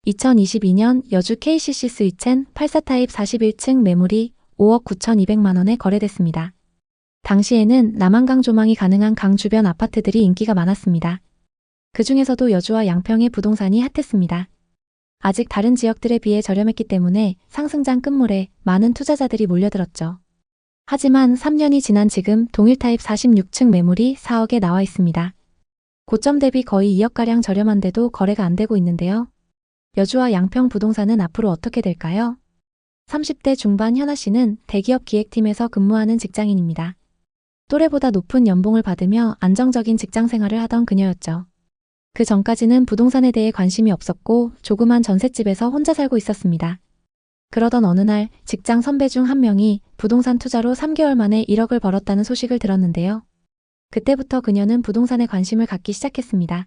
2022년 여주 KCC 스위첸 84타입 41층 매물이 5억 9,200만 원에 거래됐습니다. 당시에는 남한강 조망이 가능한 강 주변 아파트들이 인기가 많았습니다. 그 중에서도 여주와 양평의 부동산이 핫했습니다. 아직 다른 지역들에 비해 저렴했기 때문에 상승장 끝물에 많은 투자자들이 몰려들었죠. 하지만 3년이 지난 지금 동일 타입 46층 매물이 4억에 나와 있습니다. 고점 대비 거의 2억가량 저렴한데도 거래가 안 되고 있는데요. 여주와 양평 부동산은 앞으로 어떻게 될까요? 30대 중반 현아 씨는 대기업 기획팀에서 근무하는 직장인입니다. 또래보다 높은 연봉을 받으며 안정적인 직장 생활을 하던 그녀였죠. 그 전까지는 부동산에 대해 관심이 없었고 조그만 전셋집에서 혼자 살고 있었습니다. 그러던 어느 날 직장 선배 중 한 명이 부동산 투자로 3개월 만에 1억을 벌었다는 소식을 들었는데요. 그때부터 그녀는 부동산에 관심을 갖기 시작했습니다.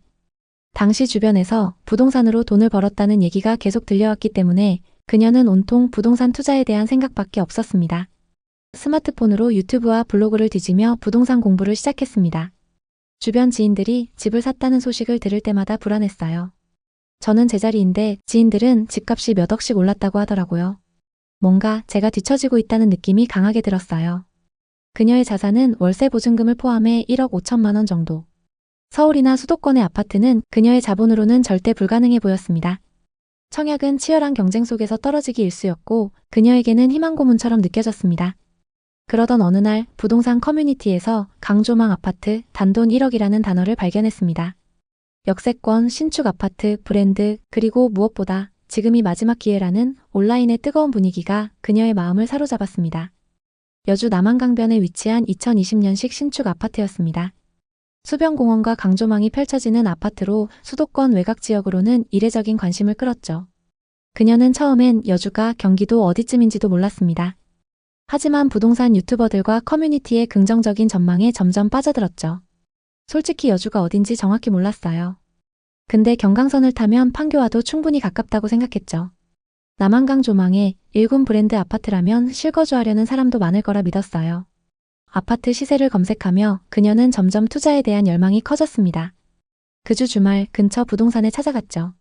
당시 주변에서 부동산으로 돈을 벌었다는 얘기가 계속 들려왔기 때문에 그녀는 온통 부동산 투자에 대한 생각밖에 없었습니다. 스마트폰으로 유튜브와 블로그를 뒤지며 부동산 공부를 시작했습니다. 주변 지인들이 집을 샀다는 소식을 들을 때마다 불안했어요. 저는 제자리인데 지인들은 집값이 몇 억씩 올랐다고 하더라고요. 뭔가 제가 뒤처지고 있다는 느낌이 강하게 들었어요. 그녀의 자산은 월세 보증금을 포함해 1억 5천만 원 정도. 서울이나 수도권의 아파트는 그녀의 자본으로는 절대 불가능해 보였습니다. 청약은 치열한 경쟁 속에서 떨어지기 일쑤였고 그녀에게는 희망 고문처럼 느껴졌습니다. 그러던 어느 날 부동산 커뮤니티에서 강조망 아파트 단돈 1억이라는 단어를 발견했습니다. 역세권, 신축 아파트, 브랜드, 그리고 무엇보다 지금이 마지막 기회라는 온라인의 뜨거운 분위기가 그녀의 마음을 사로잡았습니다. 여주 남한강변에 위치한 2020년식 신축 아파트였습니다. 수변공원과 강조망이 펼쳐지는 아파트로 수도권 외곽 지역으로는 이례적인 관심을 끌었죠. 그녀는 처음엔 여주가 경기도 어디쯤인지도 몰랐습니다. 하지만 부동산 유튜버들과 커뮤니티의 긍정적인 전망에 점점 빠져들었죠. 솔직히 여주가 어딘지 정확히 몰랐어요. 근데 경강선을 타면 판교와도 충분히 가깝다고 생각했죠. 남한강 조망에 1군 브랜드 아파트라면 실거주하려는 사람도 많을 거라 믿었어요. 아파트 시세를 검색하며 그녀는 점점 투자에 대한 열망이 커졌습니다. 그 주 주말 근처 부동산에 찾아갔죠.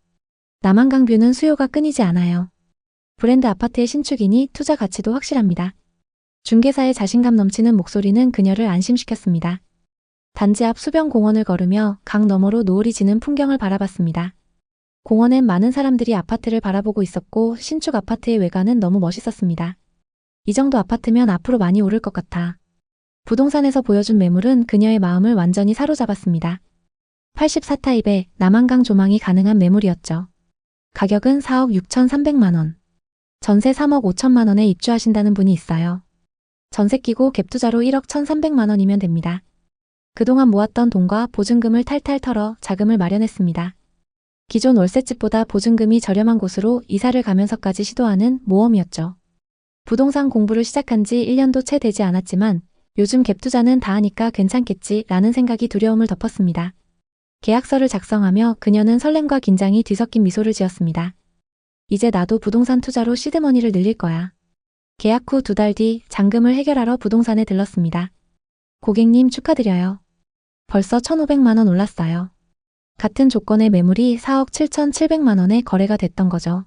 남한강 뷰는 수요가 끊이지 않아요. 브랜드 아파트의 신축이니 투자 가치도 확실합니다. 중개사의 자신감 넘치는 목소리는 그녀를 안심시켰습니다. 단지 앞 수변공원을 걸으며 강 너머로 노을이 지는 풍경을 바라봤습니다. 공원엔 많은 사람들이 아파트를 바라보고 있었고 신축 아파트의 외관은 너무 멋있었습니다. 이 정도 아파트면 앞으로 많이 오를 것 같아. 부동산에서 보여준 매물은 그녀의 마음을 완전히 사로잡았습니다. 84타입의 남한강 조망이 가능한 매물이었죠. 가격은 4억 6,300만 원. 전세 3억 5천만 원에 입주하신다는 분이 있어요. 전세 끼고 갭투자로 1억 1,300만 원이면 됩니다. 그동안 모았던 돈과 보증금을 탈탈 털어 자금을 마련했습니다. 기존 월세집보다 보증금이 저렴한 곳으로 이사를 가면서까지 시도하는 모험이었죠. 부동산 공부를 시작한 지 1년도 채 되지 않았지만 요즘 갭투자는 다 하니까 괜찮겠지 라는 생각이 두려움을 덮었습니다. 계약서를 작성하며 그녀는 설렘과 긴장이 뒤섞인 미소를 지었습니다. 이제 나도 부동산 투자로 시드머니를 늘릴 거야. 계약 후 2달 뒤 잔금을 해결하러 부동산에 들렀습니다. 고객님 축하드려요. 벌써 1,500만 원 올랐어요. 같은 조건의 매물이 4억 7,700만 원에 거래가 됐던 거죠.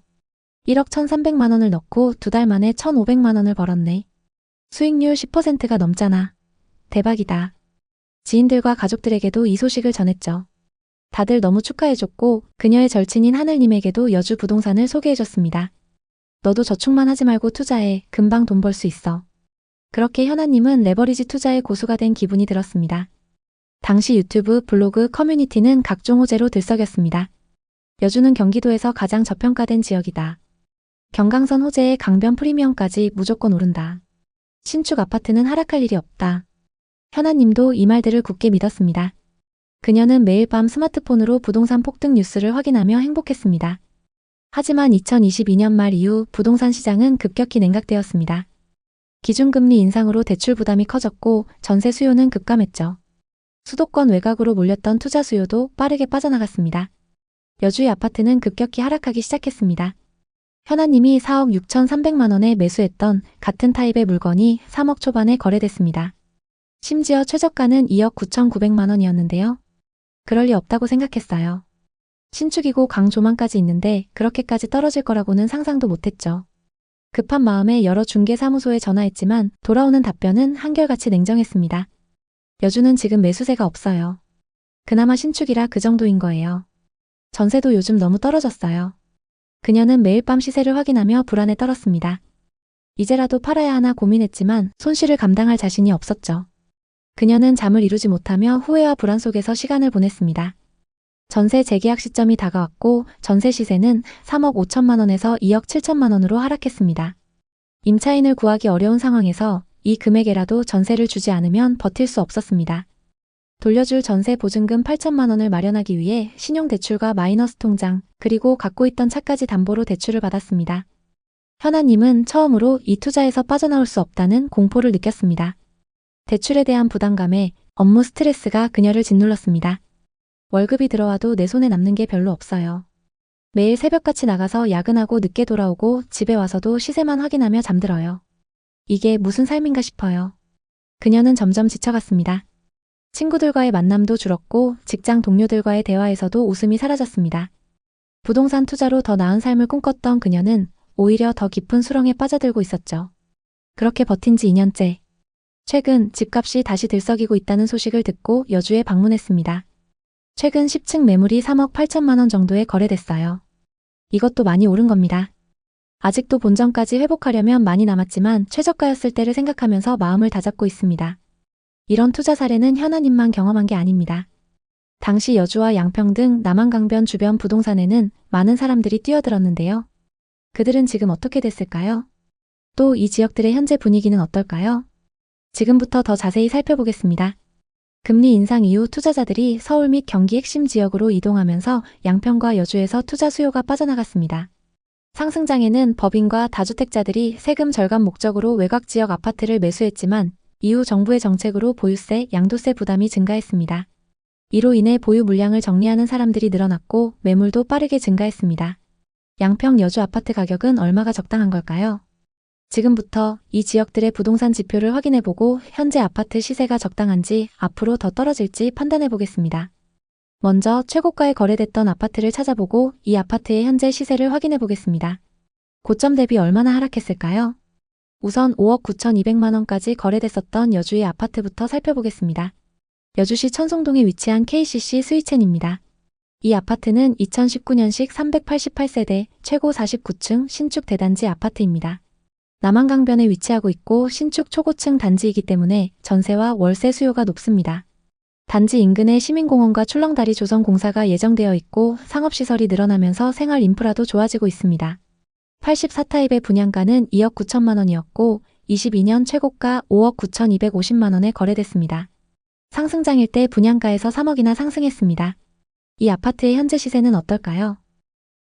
1억 1,300만 원을 넣고 2달 만에 1,500만 원을 벌었네. 수익률 10%가 넘잖아. 대박이다. 지인들과 가족들에게도 이 소식을 전했죠. 다들 너무 축하해줬고 그녀의 절친인 하늘님에게도 여주 부동산을 소개해줬습니다. 너도 저축만 하지 말고 투자해. 금방 돈 벌 수 있어. 그렇게 현아님은 레버리지 투자의 고수가 된 기분이 들었습니다. 당시 유튜브, 블로그, 커뮤니티는 각종 호재로 들썩였습니다. 여주는 경기도에서 가장 저평가된 지역이다. 경강선 호재에 강변 프리미엄까지 무조건 오른다. 신축 아파트는 하락할 일이 없다. 현아님도 이 말들을 굳게 믿었습니다. 그녀는 매일 밤 스마트폰으로 부동산 폭등 뉴스를 확인하며 행복했습니다. 하지만 2022년 말 이후 부동산 시장은 급격히 냉각되었습니다. 기준금리 인상으로 대출 부담이 커졌고 전세 수요는 급감했죠. 수도권 외곽으로 몰렸던 투자 수요도 빠르게 빠져나갔습니다. 여주의 아파트는 급격히 하락하기 시작했습니다. 현아님이 4억 6,300만 원에 매수했던 같은 타입의 물건이 3억 초반에 거래됐습니다. 심지어 최저가는 2억 9,900만 원이었는데요. 그럴 리 없다고 생각했어요. 신축이고 강조망까지 있는데 그렇게까지 떨어질 거라고는 상상도 못했죠. 급한 마음에 여러 중개사무소에 전화했지만 돌아오는 답변은 한결같이 냉정했습니다. 여주는 지금 매수세가 없어요. 그나마 신축이라 그 정도인 거예요. 전세도 요즘 너무 떨어졌어요. 그녀는 매일 밤 시세를 확인하며 불안에 떨었습니다. 이제라도 팔아야 하나 고민했지만 손실을 감당할 자신이 없었죠. 그녀는 잠을 이루지 못하며 후회와 불안 속에서 시간을 보냈습니다. 전세 재계약 시점이 다가왔고 전세 시세는 3억 5천만 원에서 2억 7천만 원으로 하락했습니다. 임차인을 구하기 어려운 상황에서 이 금액에라도 전세를 주지 않으면 버틸 수 없었습니다. 돌려줄 전세 보증금 8천만 원을 마련하기 위해 신용대출과 마이너스 통장, 그리고 갖고 있던 차까지 담보로 대출을 받았습니다. 현아님은 처음으로 이 투자에서 빠져나올 수 없다는 공포를 느꼈습니다. 대출에 대한 부담감에 업무 스트레스가 그녀를 짓눌렀습니다. 월급이 들어와도 내 손에 남는 게 별로 없어요. 매일 새벽같이 나가서 야근하고 늦게 돌아오고 집에 와서도 시세만 확인하며 잠들어요. 이게 무슨 삶인가 싶어요. 그녀는 점점 지쳐갔습니다. 친구들과의 만남도 줄었고 직장 동료들과의 대화에서도 웃음이 사라졌습니다. 부동산 투자로 더 나은 삶을 꿈꿨던 그녀는 오히려 더 깊은 수렁에 빠져들고 있었죠. 그렇게 버틴 지 2년째. 최근 집값이 다시 들썩이고 있다는 소식을 듣고 여주에 방문했습니다. 최근 10층 매물이 3억 8천만 원 정도에 거래됐어요. 이것도 많이 오른 겁니다. 아직도 본전까지 회복하려면 많이 남았지만 최저가였을 때를 생각하면서 마음을 다잡고 있습니다. 이런 투자 사례는 현아님만 경험한 게 아닙니다. 당시 여주와 양평 등 남한강변 주변 부동산에는 많은 사람들이 뛰어들었는데요. 그들은 지금 어떻게 됐을까요? 또 이 지역들의 현재 분위기는 어떨까요? 지금부터 더 자세히 살펴보겠습니다. 금리 인상 이후 투자자들이 서울 및 경기 핵심 지역으로 이동하면서 양평과 여주에서 투자 수요가 빠져나갔습니다. 상승장에는 법인과 다주택자들이 세금 절감 목적으로 외곽 지역 아파트를 매수했지만 이후 정부의 정책으로 보유세, 양도세 부담이 증가했습니다. 이로 인해 보유 물량을 정리하는 사람들이 늘어났고 매물도 빠르게 증가했습니다. 양평 여주 아파트 가격은 얼마가 적당한 걸까요? 지금부터 이 지역들의 부동산 지표를 확인해보고 현재 아파트 시세가 적당한지 앞으로 더 떨어질지 판단해보겠습니다. 먼저 최고가에 거래됐던 아파트를 찾아보고 이 아파트의 현재 시세를 확인해보겠습니다. 고점 대비 얼마나 하락했을까요? 우선 5억 9,200만 원까지 거래됐었던 여주의 아파트부터 살펴보겠습니다. 여주시 천송동에 위치한 KCC 스위첸입니다. 이 아파트는 2019년식 388세대 최고 49층 신축 대단지 아파트입니다. 남한강변에 위치하고 있고 신축 초고층 단지이기 때문에 전세와 월세 수요가 높습니다. 단지 인근에 시민공원과 출렁다리 조성 공사가 예정되어 있고 상업시설이 늘어나면서 생활 인프라도 좋아지고 있습니다. 84타입의 분양가는 2억 9천만 원이었고 22년 최고가 5억 9,250만 원에 거래됐습니다. 상승장일 때 분양가에서 3억이나 상승했습니다. 이 아파트의 현재 시세는 어떨까요?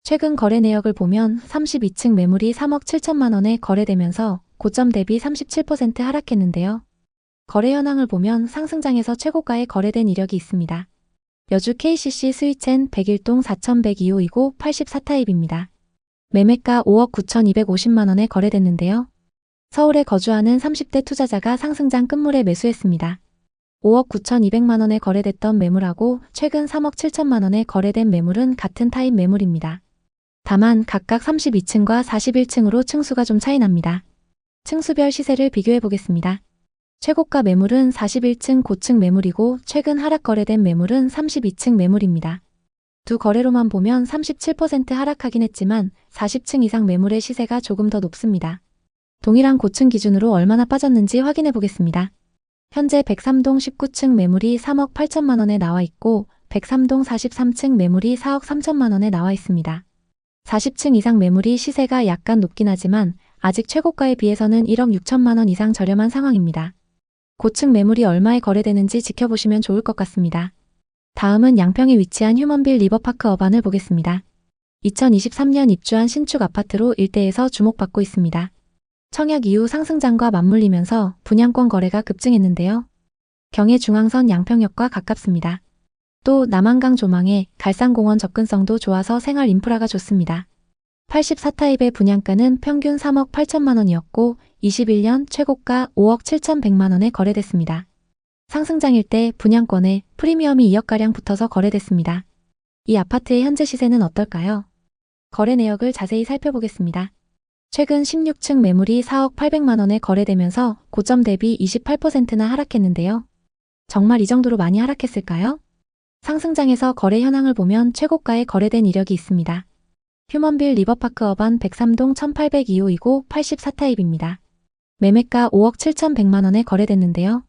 최근 거래 내역을 보면 32층 매물이 3억 7천만 원에 거래되면서 고점 대비 37% 하락했는데요. 거래 현황을 보면 상승장에서 최고가에 거래된 이력이 있습니다. 여주 KCC 스위첸 101동 4102호이고 84타입입니다. 매매가 5억 9,250만 원에 거래됐는데요. 서울에 거주하는 30대 투자자가 상승장 끝물에 매수했습니다. 5억 9,200만 원에 거래됐던 매물하고 최근 3억 7천만 원에 거래된 매물은 같은 타입 매물입니다. 다만 각각 32층과 41층으로 층수가 좀 차이 납니다. 층수별 시세를 비교해 보겠습니다. 최고가 매물은 41층 고층 매물이고 최근 하락 거래된 매물은 32층 매물입니다. 두 거래로만 보면 37% 하락하긴 했지만 40층 이상 매물의 시세가 조금 더 높습니다. 동일한 고층 기준으로 얼마나 빠졌는지 확인해 보겠습니다. 현재 103동 19층 매물이 3억 8천만 원에 나와 있고 103동 43층 매물이 4억 3천만 원에 나와 있습니다. 40층 이상 매물이 시세가 약간 높긴 하지만 아직 최고가에 비해서는 1억 6천만 원 이상 저렴한 상황입니다. 고층 매물이 얼마에 거래되는지 지켜보시면 좋을 것 같습니다. 다음은 양평에 위치한 휴먼빌 리버파크 어반을 보겠습니다. 2023년 입주한 신축 아파트로 일대에서 주목받고 있습니다. 청약 이후 상승장과 맞물리면서 분양권 거래가 급증했는데요. 경의 중앙선 양평역과 가깝습니다. 또 남한강 조망에 갈산공원 접근성도 좋아서 생활 인프라가 좋습니다. 84타입의 분양가는 평균 3억 8천만 원이었고 21년 최고가 5억 7,100만 원에 거래됐습니다. 상승장일 때 분양권에 프리미엄이 2억가량 붙어서 거래됐습니다. 이 아파트의 현재 시세는 어떨까요? 거래 내역을 자세히 살펴보겠습니다. 최근 16층 매물이 4억 800만 원에 거래되면서 고점 대비 28%나 하락했는데요. 정말 이 정도로 많이 하락했을까요? 상승장에서 거래 현황을 보면 최고가에 거래된 이력이 있습니다. 휴먼빌 리버파크 어반 103동 1802호이고 84타입입니다. 매매가 5억 7,100만 원에 거래됐는데요.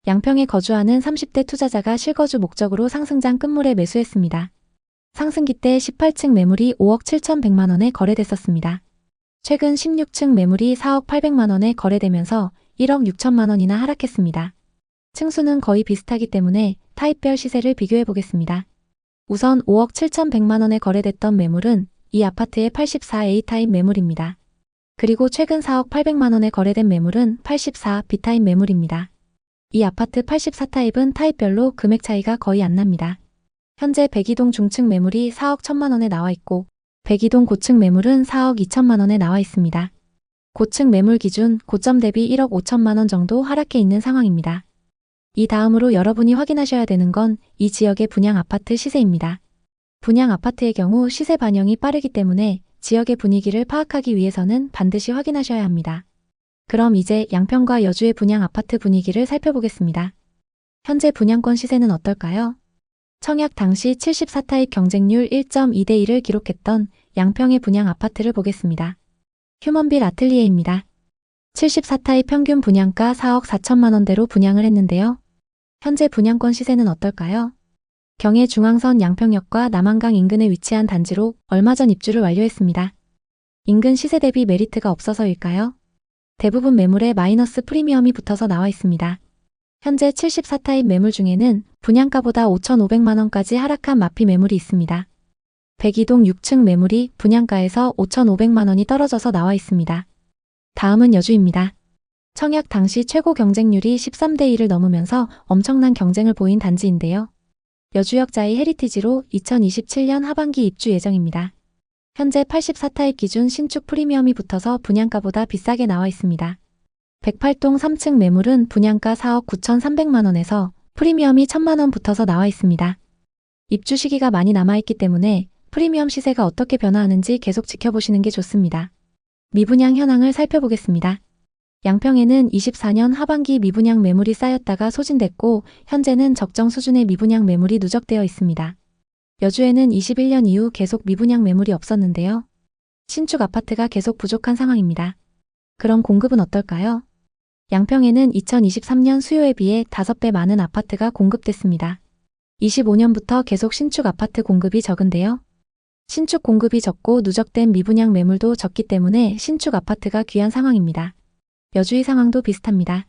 양평에 거주하는 30대 투자자가 실거주 목적으로 상승장 끝물에 매수했습니다. 상승기 때 18층 매물이 5억 7,100만 원에 거래됐었습니다. 최근 16층 매물이 4억 800만 원에 거래되면서 1억 6천만 원이나 하락했습니다. 층수는 거의 비슷하기 때문에 타입별 시세를 비교해 보겠습니다. 우선 5억 7,100만 원에 거래됐던 매물은 이 아파트의 84A 타입 매물입니다. 그리고 최근 4억 800만 원에 거래된 매물은 84B 타입 매물입니다. 이 아파트 84타입은 타입별로 금액 차이가 거의 안 납니다. 현재 102동 중층 매물이 4억 1천만 원에 나와 있고 102동 고층 매물은 4억 2천만 원에 나와 있습니다. 고층 매물 기준 고점 대비 1억 5천만 원 정도 하락해 있는 상황입니다. 이 다음으로 여러분이 확인하셔야 되는 건 이 지역의 분양 아파트 시세입니다. 분양 아파트의 경우 시세 반영이 빠르기 때문에 지역의 분위기를 파악하기 위해서는 반드시 확인하셔야 합니다. 그럼 이제 양평과 여주의 분양 아파트 분위기를 살펴보겠습니다. 현재 분양권 시세는 어떨까요? 청약 당시 74타입 경쟁률 1.2대 1을 기록했던 양평의 분양 아파트를 보겠습니다. 휴먼빌 아틀리에입니다. 74타입 평균 분양가 4억 4천만 원대로 분양을 했는데요. 현재 분양권 시세는 어떨까요? 경의 중앙선 양평역과 남한강 인근에 위치한 단지로 얼마 전 입주를 완료했습니다. 인근 시세 대비 메리트가 없어서일까요? 대부분 매물에 마이너스 프리미엄이 붙어서 나와 있습니다. 현재 74타입 매물 중에는 분양가보다 5,500만 원까지 하락한 마피 매물이 있습니다. 102동 6층 매물이 분양가에서 5,500만 원이 떨어져서 나와 있습니다. 다음은 여주입니다. 청약 당시 최고 경쟁률이 13대 1을 넘으면서 엄청난 경쟁을 보인 단지인데요. 여주역 자이 헤리티지로 2027년 하반기 입주 예정입니다. 현재 84타입 기준 신축 프리미엄이 붙어서 분양가보다 비싸게 나와 있습니다. 108동 3층 매물은 분양가 4억 9,300만 원에서 프리미엄이 1,000만 원 붙어서 나와 있습니다. 입주 시기가 많이 남아있기 때문에 프리미엄 시세가 어떻게 변화하는지 계속 지켜보시는 게 좋습니다. 미분양 현황을 살펴보겠습니다. 양평에는 24년 하반기 미분양 매물이 쌓였다가 소진됐고 현재는 적정 수준의 미분양 매물이 누적되어 있습니다. 여주에는 21년 이후 계속 미분양 매물이 없었는데요. 신축 아파트가 계속 부족한 상황입니다. 그럼 공급은 어떨까요? 양평에는 2023년 수요에 비해 5배 많은 아파트가 공급됐습니다. 25년부터 계속 신축 아파트 공급이 적은데요. 신축 공급이 적고 누적된 미분양 매물도 적기 때문에 신축 아파트가 귀한 상황입니다. 여주의 상황도 비슷합니다.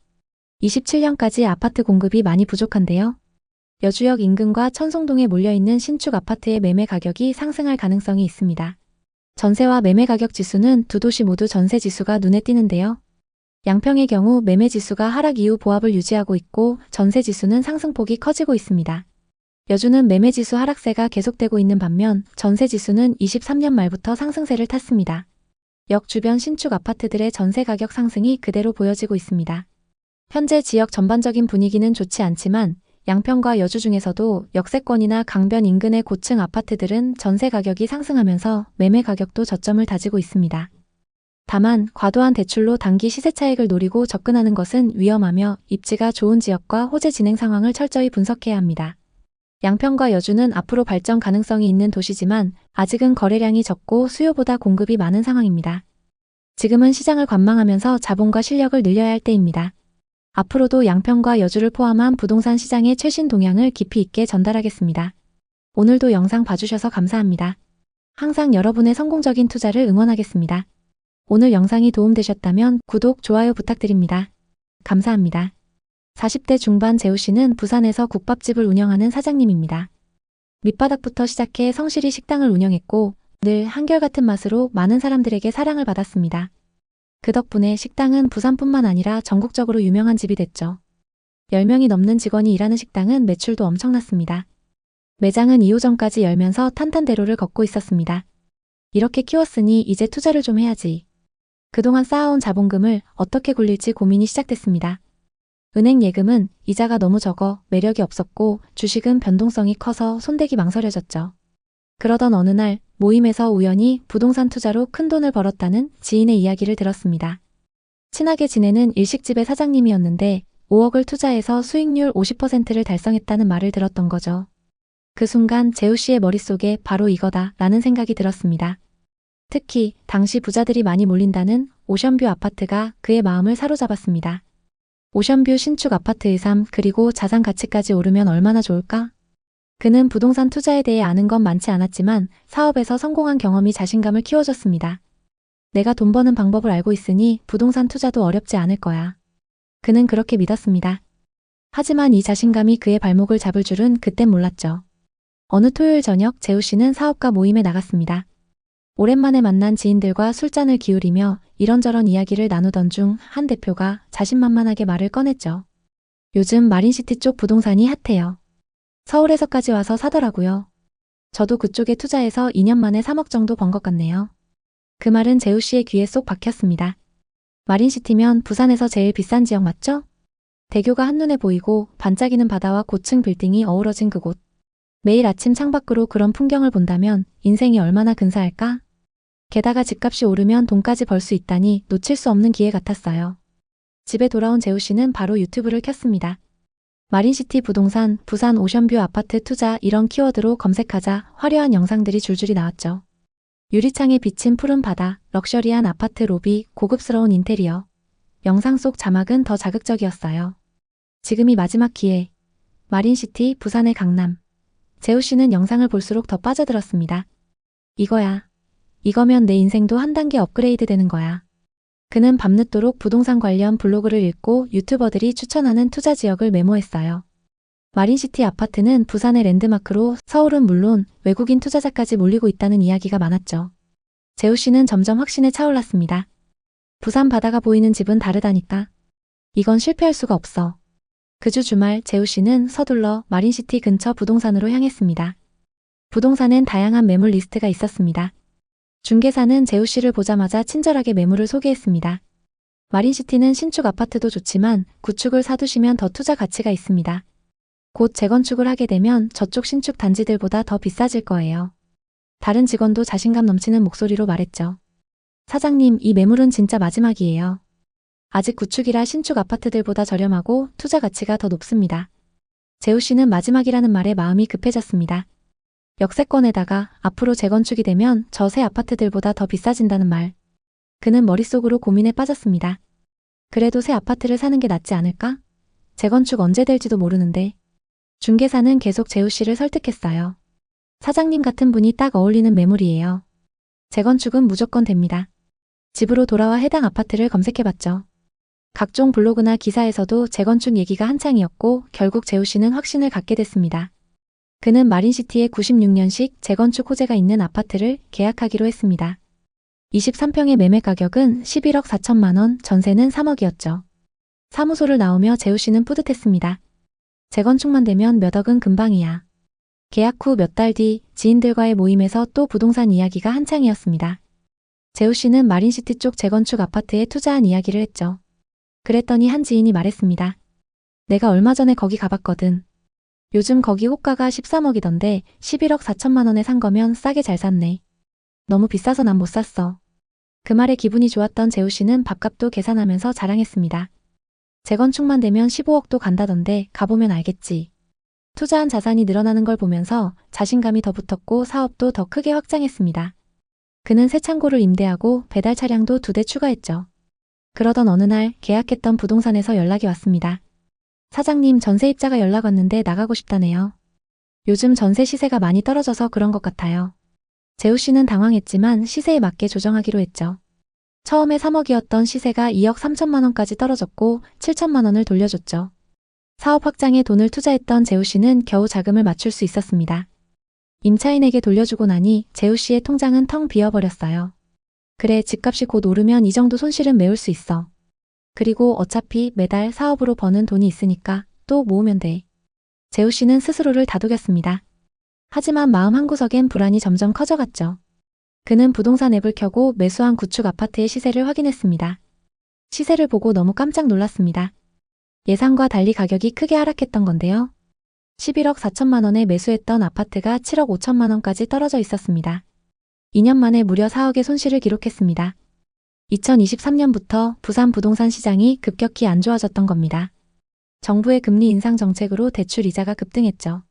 27년까지 아파트 공급이 많이 부족한데요. 여주역 인근과 천송동에 몰려있는 신축 아파트의 매매 가격이 상승할 가능성이 있습니다. 전세와 매매 가격 지수는 두 도시 모두 전세 지수가 눈에 띄는데요. 양평의 경우 매매 지수가 하락 이후 보합을 유지하고 있고 전세 지수는 상승폭이 커지고 있습니다. 여주는 매매 지수 하락세가 계속되고 있는 반면 전세 지수는 23년 말부터 상승세를 탔습니다. 역 주변 신축 아파트들의 전세 가격 상승이 그대로 보여지고 있습니다. 현재 지역 전반적인 분위기는 좋지 않지만 양평과 여주 중에서도 역세권이나 강변 인근의 고층 아파트들은 전세 가격이 상승하면서 매매 가격도 저점을 다지고 있습니다. 다만 과도한 대출로 단기 시세 차익을 노리고 접근하는 것은 위험하며 입지가 좋은 지역과 호재 진행 상황을 철저히 분석해야 합니다. 양평과 여주는 앞으로 발전 가능성이 있는 도시지만 아직은 거래량이 적고 수요보다 공급이 많은 상황입니다. 지금은 시장을 관망하면서 자본과 실력을 늘려야 할 때입니다. 앞으로도 양평과 여주를 포함한 부동산 시장의 최신 동향을 깊이 있게 전달하겠습니다. 오늘도 영상 봐주셔서 감사합니다. 항상 여러분의 성공적인 투자를 응원하겠습니다. 오늘 영상이 도움되셨다면 구독, 좋아요 부탁드립니다. 감사합니다. 40대 중반 재우 씨는 부산에서 국밥집을 운영하는 사장님입니다. 밑바닥부터 시작해 성실히 식당을 운영했고 늘 한결같은 맛으로 많은 사람들에게 사랑을 받았습니다. 그 덕분에 식당은 부산뿐만 아니라 전국적으로 유명한 집이 됐죠. 10명이 넘는 직원이 일하는 식당은 매출도 엄청났습니다. 매장은 2호점까지 열면서 탄탄대로를 걷고 있었습니다. 이렇게 키웠으니 이제 투자를 좀 해야지. 그동안 쌓아온 자본금을 어떻게 굴릴지 고민이 시작됐습니다. 은행 예금은 이자가 너무 적어 매력이 없었고 주식은 변동성이 커서 손대기 망설여졌죠. 그러던 어느 날 모임에서 우연히 부동산 투자로 큰돈을 벌었다는 지인의 이야기를 들었습니다. 친하게 지내는 일식집의 사장님이었는데 5억을 투자해서 수익률 50%를 달성했다는 말을 들었던 거죠. 그 순간 재우 씨의 머릿속에 바로 이거다 라는 생각이 들었습니다. 특히 당시 부자들이 많이 몰린다는 오션뷰 아파트가 그의 마음을 사로잡았습니다. 오션뷰 신축 아파트의 삶 그리고 자산 가치까지 오르면 얼마나 좋을까? 그는 부동산 투자에 대해 아는 건 많지 않았지만 사업에서 성공한 경험이 자신감을 키워줬습니다. 내가 돈 버는 방법을 알고 있으니 부동산 투자도 어렵지 않을 거야. 그는 그렇게 믿었습니다. 하지만 이 자신감이 그의 발목을 잡을 줄은 그땐 몰랐죠. 어느 토요일 저녁 재우 씨는 사업가 모임에 나갔습니다. 오랜만에 만난 지인들과 술잔을 기울이며 이런저런 이야기를 나누던 중 한 대표가 자신만만하게 말을 꺼냈죠. 요즘 마린시티 쪽 부동산이 핫해요. 서울에서까지 와서 사더라고요. 저도 그쪽에 투자해서 2년 만에 3억 정도 번 것 같네요. 그 말은 재우 씨의 귀에 쏙 박혔습니다. 마린시티면 부산에서 제일 비싼 지역 맞죠? 대교가 한눈에 보이고 반짝이는 바다와 고층 빌딩이 어우러진 그곳. 매일 아침 창밖으로 그런 풍경을 본다면 인생이 얼마나 근사할까? 게다가 집값이 오르면 돈까지 벌 수 있다니 놓칠 수 없는 기회 같았어요. 집에 돌아온 재우 씨는 바로 유튜브를 켰습니다. 마린시티 부동산, 부산 오션뷰 아파트 투자 이런 키워드로 검색하자 화려한 영상들이 줄줄이 나왔죠. 유리창에 비친 푸른 바다, 럭셔리한 아파트 로비, 고급스러운 인테리어. 영상 속 자막은 더 자극적이었어요. 지금이 마지막 기회. 마린시티, 부산의 강남. 재우 씨는 영상을 볼수록 더 빠져들었습니다. 이거야. 이거면 내 인생도 한 단계 업그레이드 되는 거야. 그는 밤늦도록 부동산 관련 블로그를 읽고 유튜버들이 추천하는 투자 지역을 메모했어요. 마린시티 아파트는 부산의 랜드마크로 서울은 물론 외국인 투자자까지 몰리고 있다는 이야기가 많았죠. 재우 씨는 점점 확신에 차올랐습니다. 부산 바다가 보이는 집은 다르다니까. 이건 실패할 수가 없어. 그 주 주말 재우 씨는 서둘러 마린시티 근처 부동산으로 향했습니다. 부동산엔 다양한 매물 리스트가 있었습니다. 중개사는 재우 씨를 보자마자 친절하게 매물을 소개했습니다. 마린시티는 신축 아파트도 좋지만 구축을 사두시면 더 투자 가치가 있습니다. 곧 재건축을 하게 되면 저쪽 신축 단지들보다 더 비싸질 거예요. 다른 직원도 자신감 넘치는 목소리로 말했죠. 사장님, 이 매물은 진짜 마지막이에요. 아직 구축이라 신축 아파트들보다 저렴하고 투자 가치가 더 높습니다. 재우 씨는 마지막이라는 말에 마음이 급해졌습니다. 역세권에다가 앞으로 재건축이 되면 저 새 아파트들보다 더 비싸진다는 말. 그는 머릿속으로 고민에 빠졌습니다. 그래도 새 아파트를 사는 게 낫지 않을까? 재건축 언제 될지도 모르는데. 중개사는 계속 재우 씨를 설득했어요. 사장님 같은 분이 딱 어울리는 매물이에요. 재건축은 무조건 됩니다. 집으로 돌아와 해당 아파트를 검색해봤죠. 각종 블로그나 기사에서도 재건축 얘기가 한창이었고 결국 재우 씨는 확신을 갖게 됐습니다. 그는 마린시티에 96년식 재건축 호재가 있는 아파트를 계약하기로 했습니다. 23평의 매매 가격은 11억 4천만 원, 전세는 3억이었죠. 사무소를 나오며 재우 씨는 뿌듯했습니다. 재건축만 되면 몇 억은 금방이야. 계약 후 몇 달 뒤 지인들과의 모임에서 또 부동산 이야기가 한창이었습니다. 재우 씨는 마린시티 쪽 재건축 아파트에 투자한 이야기를 했죠. 그랬더니 한 지인이 말했습니다. 내가 얼마 전에 거기 가봤거든. 요즘 거기 호가가 13억이던데 11억 4천만 원에 산 거면 싸게 잘 샀네. 너무 비싸서 난 못 샀어. 그 말에 기분이 좋았던 재우 씨는 밥값도 계산하면서 자랑했습니다. 재건축만 되면 15억도 간다던데 가보면 알겠지. 투자한 자산이 늘어나는 걸 보면서 자신감이 더 붙었고 사업도 더 크게 확장했습니다. 그는 새 창고를 임대하고 배달 차량도 2대 추가했죠. 그러던 어느 날 계약했던 부동산에서 연락이 왔습니다. 사장님, 전세입자가 연락 왔는데 나가고 싶다네요. 요즘 전세 시세가 많이 떨어져서 그런 것 같아요. 재우 씨는 당황했지만 시세에 맞게 조정하기로 했죠. 처음에 3억이었던 시세가 2억 3천만 원까지 떨어졌고 7천만 원을 돌려줬죠. 사업 확장에 돈을 투자했던 재우 씨는 겨우 자금을 맞출 수 있었습니다. 임차인에게 돌려주고 나니 재우 씨의 통장은 텅 비어버렸어요. 그래, 집값이 곧 오르면 이 정도 손실은 메울 수 있어. 그리고 어차피 매달 사업으로 버는 돈이 있으니까 또 모으면 돼. 재우 씨는 스스로를 다독였습니다. 하지만 마음 한구석엔 불안이 점점 커져갔죠. 그는 부동산 앱을 켜고 매수한 구축 아파트의 시세를 확인했습니다. 시세를 보고 너무 깜짝 놀랐습니다. 예상과 달리 가격이 크게 하락했던 건데요. 11억 4천만 원에 매수했던 아파트가 7억 5천만 원까지 떨어져 있었습니다. 2년 만에 무려 4억의 손실을 기록했습니다. 2023년부터 부산 부동산 시장이 급격히 안 좋아졌던 겁니다. 정부의 금리 인상 정책으로 대출 이자가 급등했죠.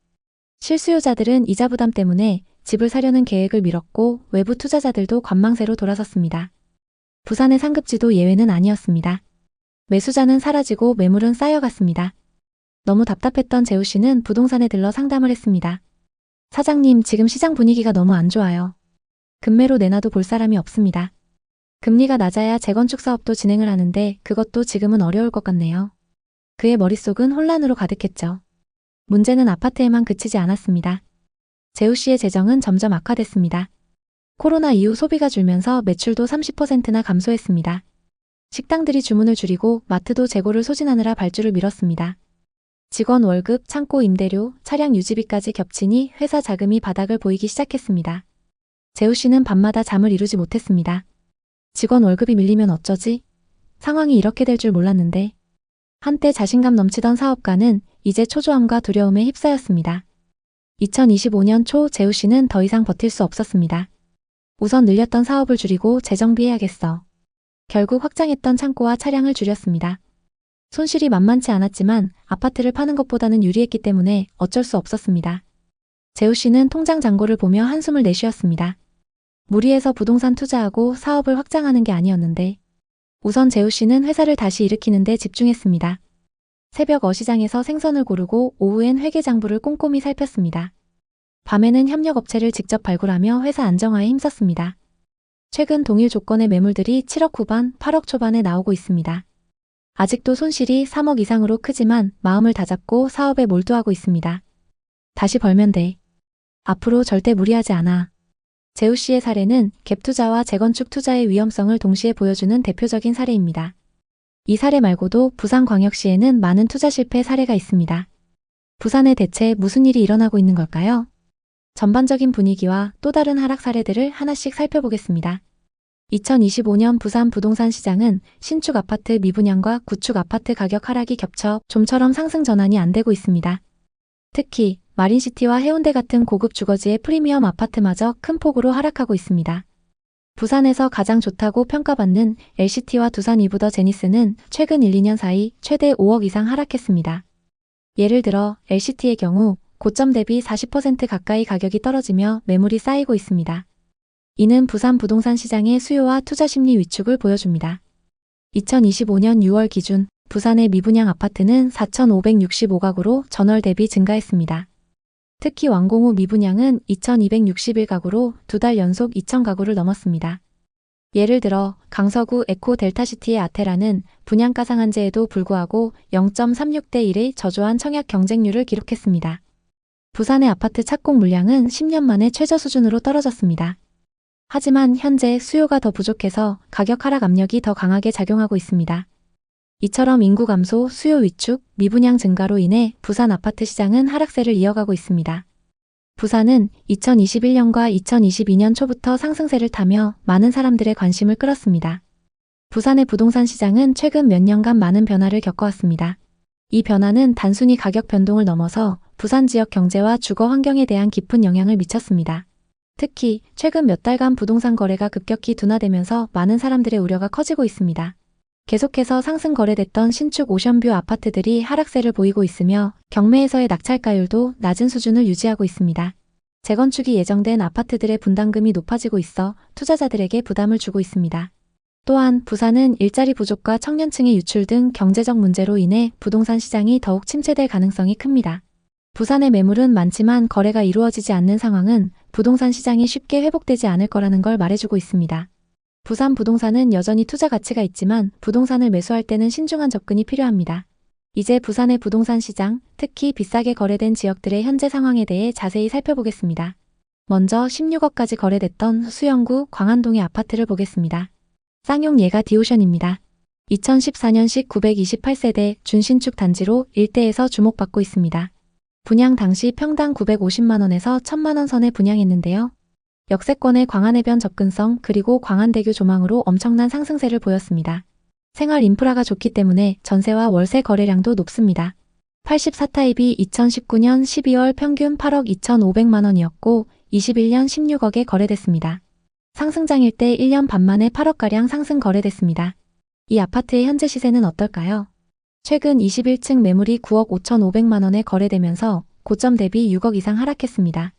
실수요자들은 이자 부담 때문에 집을 사려는 계획을 미뤘고 외부 투자자들도 관망세로 돌아섰습니다. 부산의 상급지도 예외는 아니었습니다. 매수자는 사라지고 매물은 쌓여갔습니다. 너무 답답했던 재우 씨는 부동산에 들러 상담을 했습니다. 사장님, 지금 시장 분위기가 너무 안 좋아요. 급매로 내놔도 볼 사람이 없습니다. 금리가 낮아야 재건축 사업도 진행을 하는데 그것도 지금은 어려울 것 같네요. 그의 머릿속은 혼란으로 가득했죠. 문제는 아파트에만 그치지 않았습니다. 재우 씨의 재정은 점점 악화됐습니다. 코로나 이후 소비가 줄면서 매출도 30%나 감소했습니다. 식당들이 주문을 줄이고 마트도 재고를 소진하느라 발주를 미뤘습니다. 직원 월급, 창고 임대료, 차량 유지비까지 겹치니 회사 자금이 바닥을 보이기 시작했습니다. 재우 씨는 밤마다 잠을 이루지 못했습니다. 직원 월급이 밀리면 어쩌지? 상황이 이렇게 될 줄 몰랐는데. 한때 자신감 넘치던 사업가는 이제 초조함과 두려움에 휩싸였습니다. 2025년 초 재우 씨는 더 이상 버틸 수 없었습니다. 우선 늘렸던 사업을 줄이고 재정비해야겠어. 결국 확장했던 창고와 차량을 줄였습니다. 손실이 만만치 않았지만 아파트를 파는 것보다는 유리했기 때문에 어쩔 수 없었습니다. 재우 씨는 통장 잔고를 보며 한숨을 내쉬었습니다. 무리해서 부동산 투자하고 사업을 확장하는 게 아니었는데 우선 재우 씨는 회사를 다시 일으키는 데 집중했습니다. 새벽 어시장에서 생선을 고르고 오후엔 회계장부를 꼼꼼히 살폈습니다. 밤에는 협력업체를 직접 발굴하며 회사 안정화에 힘썼습니다. 최근 동일 조건의 매물들이 7억 후반, 8억 초반에 나오고 있습니다. 아직도 손실이 3억 이상으로 크지만 마음을 다잡고 사업에 몰두하고 있습니다. 다시 벌면 돼. 앞으로 절대 무리하지 않아. 재우 씨의 사례는 갭 투자와 재건축 투자의 위험성을 동시에 보여주는 대표적인 사례입니다. 이 사례 말고도 부산광역시에는 많은 투자 실패 사례가 있습니다. 부산에 대체 무슨 일이 일어나고 있는 걸까요? 전반적인 분위기와 또 다른 하락 사례들을 하나씩 살펴보겠습니다. 2025년 부산 부동산 시장은 신축 아파트 미분양과 구축 아파트 가격 하락이 겹쳐 좀처럼 상승 전환이 안 되고 있습니다. 특히 마린시티와 해운대 같은 고급 주거지의 프리미엄 아파트마저 큰 폭으로 하락하고 있습니다. 부산에서 가장 좋다고 평가받는 LCT와 두산 이브더 제니스는 최근 1, 2년 사이 최대 5억 이상 하락했습니다. 예를 들어 LCT의 경우 고점 대비 40% 가까이 가격이 떨어지며 매물이 쌓이고 있습니다. 이는 부산 부동산 시장의 수요와 투자 심리 위축을 보여줍니다. 2025년 6월 기준 부산의 미분양 아파트는 4,565가구로 전월 대비 증가했습니다. 특히 완공 후 미분양은 2,261가구로 2달 연속 2,000가구를 넘었습니다. 예를 들어 강서구 에코 델타시티의 아테라는 분양가 상한제에도 불구하고 0.36대 1의 저조한 청약 경쟁률을 기록했습니다. 부산의 아파트 착공 물량은 10년 만에 최저 수준으로 떨어졌습니다. 하지만 현재 수요가 더 부족해서 가격 하락 압력이 더 강하게 작용하고 있습니다. 이처럼 인구 감소, 수요 위축, 미분양 증가로 인해 부산 아파트 시장은 하락세를 이어가고 있습니다. 부산은 2021년과 2022년 초부터 상승세를 타며 많은 사람들의 관심을 끌었습니다. 부산의 부동산 시장은 최근 몇 년간 많은 변화를 겪어왔습니다. 이 변화는 단순히 가격 변동을 넘어서 부산 지역 경제와 주거 환경에 대한 깊은 영향을 미쳤습니다. 특히 최근 몇 달간 부동산 거래가 급격히 둔화되면서 많은 사람들의 우려가 커지고 있습니다. 계속해서 상승 거래됐던 신축 오션뷰 아파트들이 하락세를 보이고 있으며 경매에서의 낙찰가율도 낮은 수준을 유지하고 있습니다. 재건축이 예정된 아파트들의 분담금이 높아지고 있어 투자자들에게 부담을 주고 있습니다. 또한 부산은 일자리 부족과 청년층의 유출 등 경제적 문제로 인해 부동산 시장이 더욱 침체될 가능성이 큽니다. 부산의 매물은 많지만 거래가 이루어지지 않는 상황은 부동산 시장이 쉽게 회복되지 않을 거라는 걸 말해주고 있습니다. 부산 부동산은 여전히 투자 가치가 있지만 부동산을 매수할 때는 신중한 접근이 필요합니다. 이제 부산의 부동산 시장, 특히 비싸게 거래된 지역들의 현재 상황에 대해 자세히 살펴보겠습니다. 먼저 16억까지 거래됐던 수영구 광안동의 아파트를 보겠습니다. 쌍용 예가 디오션입니다. 2014년식 928세대 준신축 단지로 일대에서 주목받고 있습니다. 분양 당시 평당 950만원에서 1000만원 선에 분양했는데요. 역세권의 광안해변 접근성 그리고 광안대교 조망으로 엄청난 상승세를 보였습니다. 생활 인프라가 좋기 때문에 전세와 월세 거래량도 높습니다. 84타입이 2019년 12월 평균 8억 2,500만 원이었고 21년 16억에 거래됐습니다. 상승장일 때 1년 반 만에 8억가량 상승 거래됐습니다. 이 아파트의 현재 시세는 어떨까요? 최근 21층 매물이 9억 5,500만 원에 거래되면서 고점 대비 6억 이상 하락했습니다.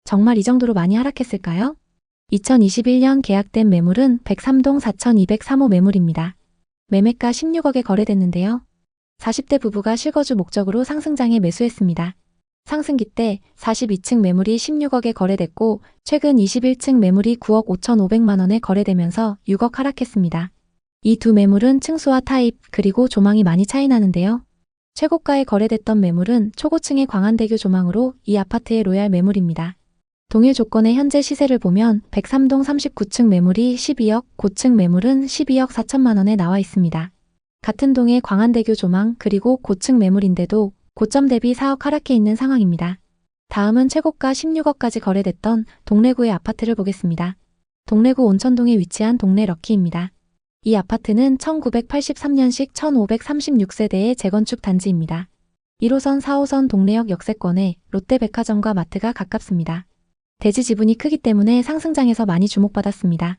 정말 이 정도로 많이 하락했을까요? 2021년 계약된 매물은 103동 4,203호 매물입니다. 매매가 16억에 거래됐는데요. 40대 부부가 실거주 목적으로 상승장에 매수했습니다. 상승기 때 42층 매물이 16억에 거래됐고 최근 21층 매물이 9억 5,500만 원에 거래되면서 6억 하락했습니다. 이 두 매물은 층수와 타입 그리고 조망이 많이 차이 나는데요. 최고가에 거래됐던 매물은 초고층의 광안대교 조망으로 이 아파트의 로얄 매물입니다. 동일 조건의 현재 시세를 보면 103동 39층 매물이 12억, 고층 매물은 12억 4천만 원에 나와 있습니다. 같은 동의 광안대교 조망 그리고 고층 매물인데도 고점 대비 4억 하락해 있는 상황입니다. 다음은 최고가 16억까지 거래됐던 동래구의 아파트를 보겠습니다. 동래구 온천동에 위치한 동래 럭키입니다. 이 아파트는 1983년식 1536세대의 재건축 단지입니다. 1호선 4호선 동래역 역세권에 롯데백화점과 마트가 가깝습니다. 대지 지분이 크기 때문에 상승장에서 많이 주목받았습니다.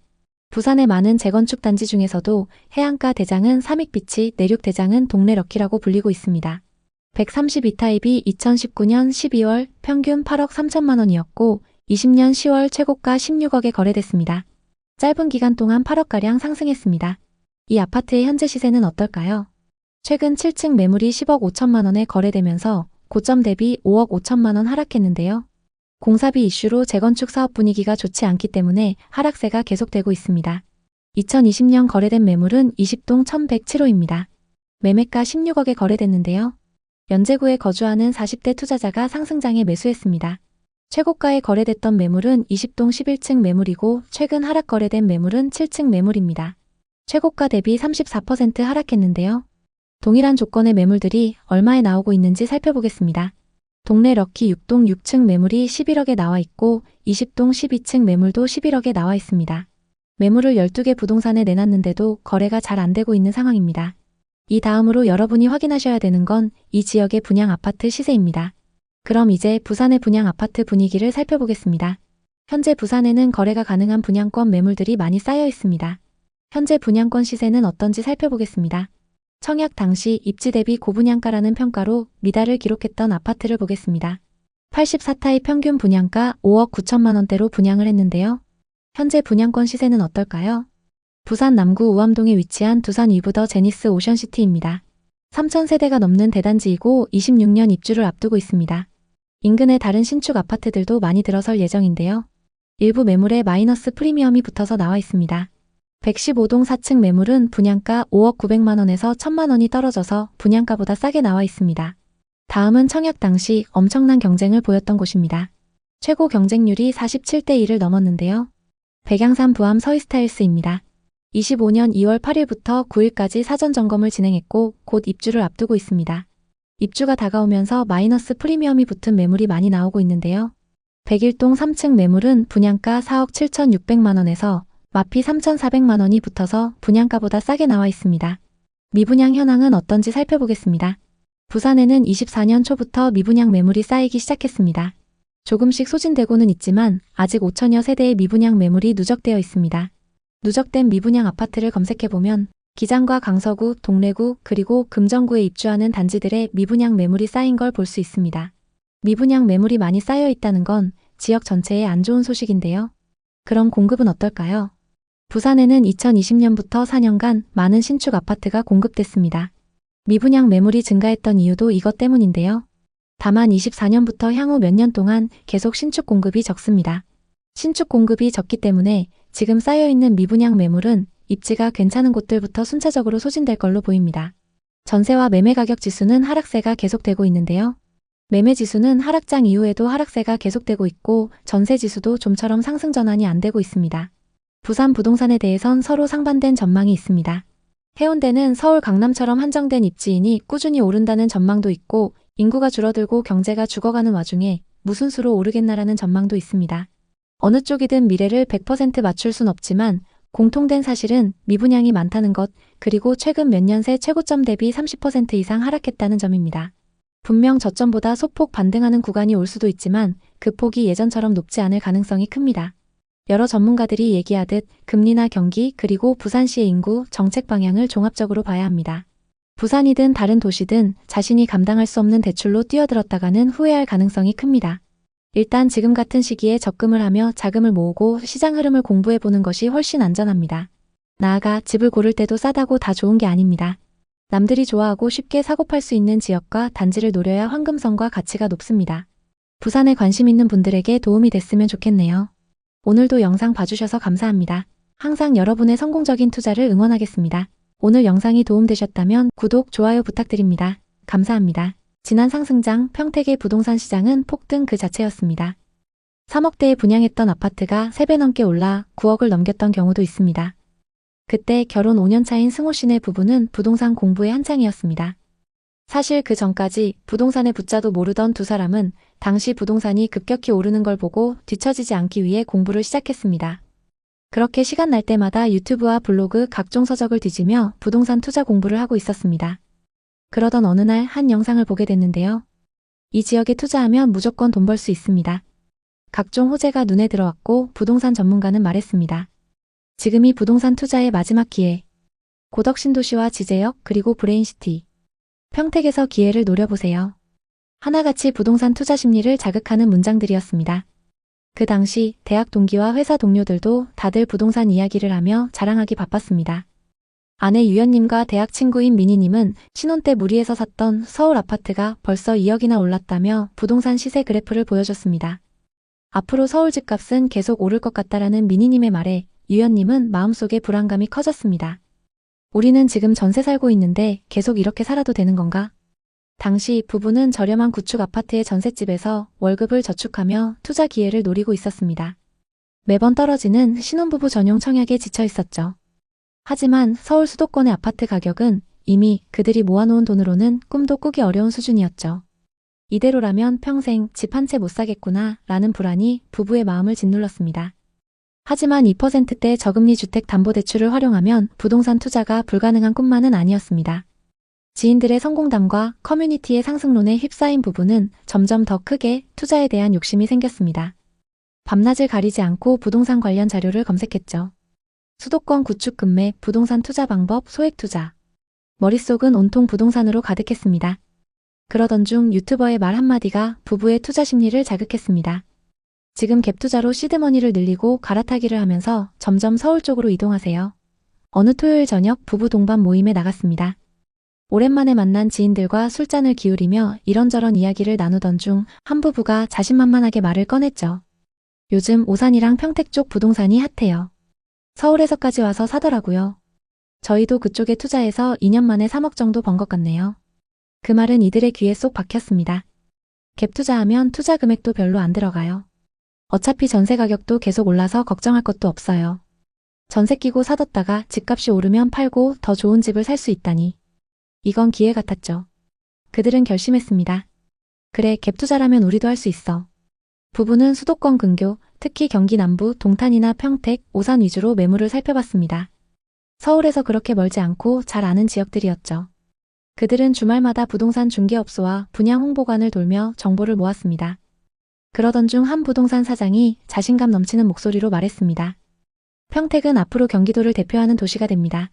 부산의 많은 재건축 단지 중에서도 해안가 대장은 삼익비치, 내륙 대장은 동래 럭키라고 불리고 있습니다. 132타입이 2019년 12월 평균 8억 3천만 원이었고 20년 10월 최고가 16억에 거래됐습니다. 짧은 기간 동안 8억가량 상승했습니다. 이 아파트의 현재 시세는 어떨까요? 최근 7층 매물이 10억 5천만 원에 거래되면서 고점 대비 5억 5천만 원 하락했는데요. 공사비 이슈로 재건축 사업 분위기가 좋지 않기 때문에 하락세가 계속되고 있습니다. 2020년 거래된 매물은 20동 1107호입니다. 매매가 16억에 거래됐는데요. 연제구에 거주하는 40대 투자자가 상승장에 매수했습니다. 최고가에 거래됐던 매물은 20동 11층 매물이고 최근 하락 거래된 매물은 7층 매물입니다. 최고가 대비 34% 하락했는데요. 동일한 조건의 매물들이 얼마에 나오고 있는지 살펴보겠습니다. 동래 럭키 6동 6층 매물이 11억에 나와 있고 20동 12층 매물도 11억에 나와 있습니다. 매물을 12개 부동산에 내놨는데도 거래가 잘 안 되고 있는 상황입니다. 이 다음으로 여러분이 확인하셔야 되는 건 이 지역의 분양 아파트 시세입니다. 그럼 이제 부산의 분양 아파트 분위기를 살펴보겠습니다. 현재 부산에는 거래가 가능한 분양권 매물들이 많이 쌓여 있습니다. 현재 분양권 시세는 어떤지 살펴보겠습니다. 청약 당시 입지 대비 고분양가라는 평가로 미달을 기록했던 아파트를 보겠습니다. 84타입 평균 분양가 5억 9천만 원대로 분양을 했는데요. 현재 분양권 시세는 어떨까요? 부산 남구 우암동에 위치한 두산 위브더 제니스 오션시티입니다. 3,000세대가 넘는 대단지이고 26년 입주를 앞두고 있습니다. 인근의 다른 신축 아파트들도 많이 들어설 예정인데요. 일부 매물에 마이너스 프리미엄이 붙어서 나와 있습니다. 115동 4층 매물은 분양가 5억 900만 원에서 1,000만 원이 떨어져서 분양가보다 싸게 나와 있습니다. 다음은 청약 당시 엄청난 경쟁을 보였던 곳입니다. 최고 경쟁률이 47대 1을 넘었는데요. 백양산 부암 서이스타일스입니다. 25년 2월 8일부터 9일까지 사전 점검을 진행했고 곧 입주를 앞두고 있습니다. 입주가 다가오면서 마이너스 프리미엄이 붙은 매물이 많이 나오고 있는데요. 101동 3층 매물은 분양가 4억 7,600만 원에서 마피 3,400만 원이 붙어서 분양가보다 싸게 나와 있습니다. 미분양 현황은 어떤지 살펴보겠습니다. 부산에는 24년 초부터 미분양 매물이 쌓이기 시작했습니다. 조금씩 소진되고는 있지만 아직 5천여 세대의 미분양 매물이 누적되어 있습니다. 누적된 미분양 아파트를 검색해보면 기장과 강서구, 동래구, 그리고 금정구에 입주하는 단지들의 미분양 매물이 쌓인 걸 볼 수 있습니다. 미분양 매물이 많이 쌓여 있다는 건 지역 전체에 안 좋은 소식인데요. 그럼 공급은 어떨까요? 부산에는 2020년부터 4년간 많은 신축 아파트가 공급됐습니다. 미분양 매물이 증가했던 이유도 이것 때문인데요. 다만 24년부터 향후 몇 년 동안 계속 신축 공급이 적습니다. 신축 공급이 적기 때문에 지금 쌓여있는 미분양 매물은 입지가 괜찮은 곳들부터 순차적으로 소진될 걸로 보입니다. 전세와 매매 가격 지수는 하락세가 계속되고 있는데요. 매매 지수는 하락장 이후에도 하락세가 계속되고 있고 전세 지수도 좀처럼 상승 전환이 안 되고 있습니다. 부산 부동산에 대해선 서로 상반된 전망이 있습니다. 해운대는 서울 강남처럼 한정된 입지이니 꾸준히 오른다는 전망도 있고 인구가 줄어들고 경제가 죽어가는 와중에 무슨 수로 오르겠나라는 전망도 있습니다. 어느 쪽이든 미래를 100% 맞출 순 없지만 공통된 사실은 미분양이 많다는 것, 그리고 최근 몇 년 새 최고점 대비 30% 이상 하락했다는 점입니다. 분명 저점보다 소폭 반등하는 구간이 올 수도 있지만 그 폭이 예전처럼 높지 않을 가능성이 큽니다. 여러 전문가들이 얘기하듯 금리나 경기 그리고 부산시의 인구, 정책 방향을 종합적으로 봐야 합니다. 부산이든 다른 도시든 자신이 감당할 수 없는 대출로 뛰어들었다가는 후회할 가능성이 큽니다. 일단 지금 같은 시기에 적금을 하며 자금을 모으고 시장 흐름을 공부해보는 것이 훨씬 안전합니다. 나아가 집을 고를 때도 싸다고 다 좋은 게 아닙니다. 남들이 좋아하고 쉽게 사고팔 수 있는 지역과 단지를 노려야 황금성과 가치가 높습니다. 부산에 관심 있는 분들에게 도움이 됐으면 좋겠네요. 오늘도 영상 봐주셔서 감사합니다. 항상 여러분의 성공적인 투자를 응원하겠습니다. 오늘 영상이 도움되셨다면 구독, 좋아요 부탁드립니다. 감사합니다. 지난 상승장 평택의 부동산 시장은 폭등 그 자체였습니다. 3억대에 분양했던 아파트가 3배 넘게 올라 9억을 넘겼던 경우도 있습니다. 그때 결혼 5년 차인 승호 씨네 부부는 부동산 공부에 한창이었습니다. 사실 그 전까지 부동산의 부자도 모르던 두 사람은 당시 부동산이 급격히 오르는 걸 보고 뒤처지지 않기 위해 공부를 시작했습니다. 그렇게 시간 날 때마다 유튜브와 블로그 각종 서적을 뒤지며 부동산 투자 공부를 하고 있었습니다. 그러던 어느 날 한 영상을 보게 됐는데요. 이 지역에 투자하면 무조건 돈 벌 수 있습니다. 각종 호재가 눈에 들어왔고 부동산 전문가는 말했습니다. 지금이 부동산 투자의 마지막 기회. 고덕 신도시와 지제역 그리고 브레인시티. 평택에서 기회를 노려보세요. 하나같이 부동산 투자 심리를 자극하는 문장들이었습니다. 그 당시 대학 동기와 회사 동료들도 다들 부동산 이야기를 하며 자랑하기 바빴습니다. 아내 유연님과 대학 친구인 미니님은 신혼 때 무리해서 샀던 서울 아파트가 벌써 2억이나 올랐다며 부동산 시세 그래프를 보여줬습니다. 앞으로 서울 집값은 계속 오를 것 같다라는 미니님의 말에 유연님은 마음속에 불안감이 커졌습니다. 우리는 지금 전세 살고 있는데 계속 이렇게 살아도 되는 건가? 당시 부부는 저렴한 구축 아파트의 전셋집에서 월급을 저축하며 투자 기회를 노리고 있었습니다. 매번 떨어지는 신혼부부 전용 청약에 지쳐 있었죠. 하지만 서울 수도권의 아파트 가격은 이미 그들이 모아놓은 돈으로는 꿈도 꾸기 어려운 수준이었죠. 이대로라면 평생 집 한 채 못 사겠구나 라는 불안이 부부의 마음을 짓눌렀습니다. 하지만 2%대 저금리 주택담보대출을 활용하면 부동산 투자가 불가능한 꿈만은 아니었습니다. 지인들의 성공담과 커뮤니티의 상승론에 휩싸인 부부는 점점 더 크게 투자에 대한 욕심이 생겼습니다. 밤낮을 가리지 않고 부동산 관련 자료를 검색했죠. 수도권 구축 급매, 부동산 투자 방법, 소액 투자. 머릿속은 온통 부동산으로 가득했습니다. 그러던 중 유튜버의 말 한마디가 부부의 투자 심리를 자극했습니다. 지금 갭 투자로 시드머니를 늘리고 갈아타기를 하면서 점점 서울 쪽으로 이동하세요. 어느 토요일 저녁 부부 동반 모임에 나갔습니다. 오랜만에 만난 지인들과 술잔을 기울이며 이런저런 이야기를 나누던 중 한 부부가 자신만만하게 말을 꺼냈죠. 요즘 오산이랑 평택 쪽 부동산이 핫해요. 서울에서까지 와서 사더라고요. 저희도 그쪽에 투자해서 2년 만에 3억 정도 번 것 같네요. 그 말은 이들의 귀에 쏙 박혔습니다. 갭 투자하면 투자 금액도 별로 안 들어가요. 어차피 전세 가격도 계속 올라서 걱정할 것도 없어요. 전세 끼고 사뒀다가 집값이 오르면 팔고 더 좋은 집을 살 수 있다니. 이건 기회 같았죠. 그들은 결심했습니다. 그래, 갭 투자라면 우리도 할 수 있어. 부부는 수도권 근교, 특히 경기 남부, 동탄이나 평택, 오산 위주로 매물을 살펴봤습니다. 서울에서 그렇게 멀지 않고 잘 아는 지역들이었죠. 그들은 주말마다 부동산 중개업소와 분양 홍보관을 돌며 정보를 모았습니다. 그러던 중 한 부동산 사장이 자신감 넘치는 목소리로 말했습니다. 평택은 앞으로 경기도를 대표하는 도시가 됩니다.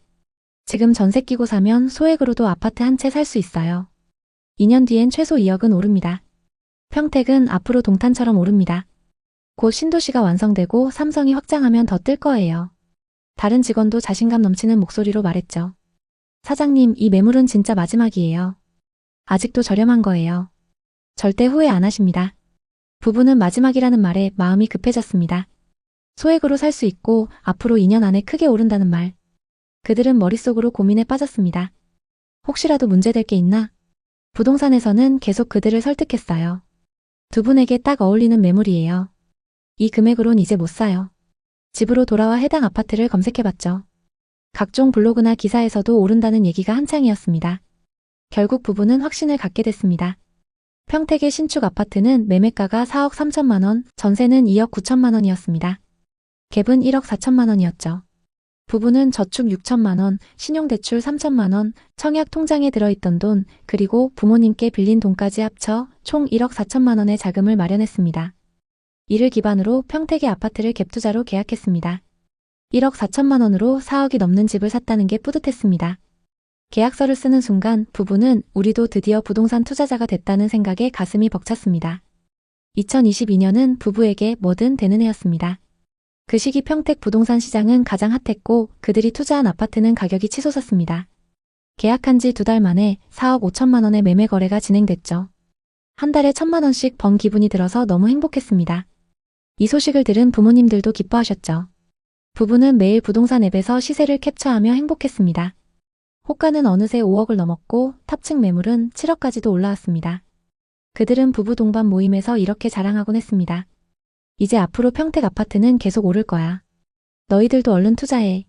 지금 전세 끼고 사면 소액으로도 아파트 한 채 살 수 있어요. 2년 뒤엔 최소 2억은 오릅니다. 평택은 앞으로 동탄처럼 오릅니다. 곧 신도시가 완성되고 삼성이 확장하면 더 뜰 거예요. 다른 직원도 자신감 넘치는 목소리로 말했죠. 사장님, 이 매물은 진짜 마지막이에요. 아직도 저렴한 거예요. 절대 후회 안 하십니다. 부부는 마지막이라는 말에 마음이 급해졌습니다. 소액으로 살 수 있고 앞으로 2년 안에 크게 오른다는 말. 그들은 머릿속으로 고민에 빠졌습니다. 혹시라도 문제될 게 있나? 부동산에서는 계속 그들을 설득했어요. 두 분에게 딱 어울리는 매물이에요. 이 금액으론 이제 못 사요. 집으로 돌아와 해당 아파트를 검색해봤죠. 각종 블로그나 기사에서도 오른다는 얘기가 한창이었습니다. 결국 부부는 확신을 갖게 됐습니다. 평택의 신축 아파트는 매매가가 4억 3천만 원, 전세는 2억 9천만 원이었습니다. 갭은 1억 4천만 원이었죠. 부부는 저축 6천만 원, 신용대출 3천만 원, 청약 통장에 들어있던 돈, 그리고 부모님께 빌린 돈까지 합쳐 총 1억 4천만 원의 자금을 마련했습니다. 이를 기반으로 평택의 아파트를 갭투자로 계약했습니다. 1억 4천만 원으로 4억이 넘는 집을 샀다는 게 뿌듯했습니다. 계약서를 쓰는 순간 부부는 우리도 드디어 부동산 투자자가 됐다는 생각에 가슴이 벅찼습니다. 2022년은 부부에게 뭐든 되는 해였습니다. 그 시기 평택 부동산 시장은 가장 핫했고 그들이 투자한 아파트는 가격이 치솟았습니다. 계약한 지 2달 만에 4억 5천만 원의 매매 거래가 진행됐죠. 한 달에 1천만 원씩 번 기분이 들어서 너무 행복했습니다. 이 소식을 들은 부모님들도 기뻐하셨죠. 부부는 매일 부동산 앱에서 시세를 캡처하며 행복했습니다. 호가는 어느새 5억을 넘었고 탑층 매물은 7억까지도 올라왔습니다. 그들은 부부 동반 모임에서 이렇게 자랑하곤 했습니다. 이제 앞으로 평택 아파트는 계속 오를 거야. 너희들도 얼른 투자해.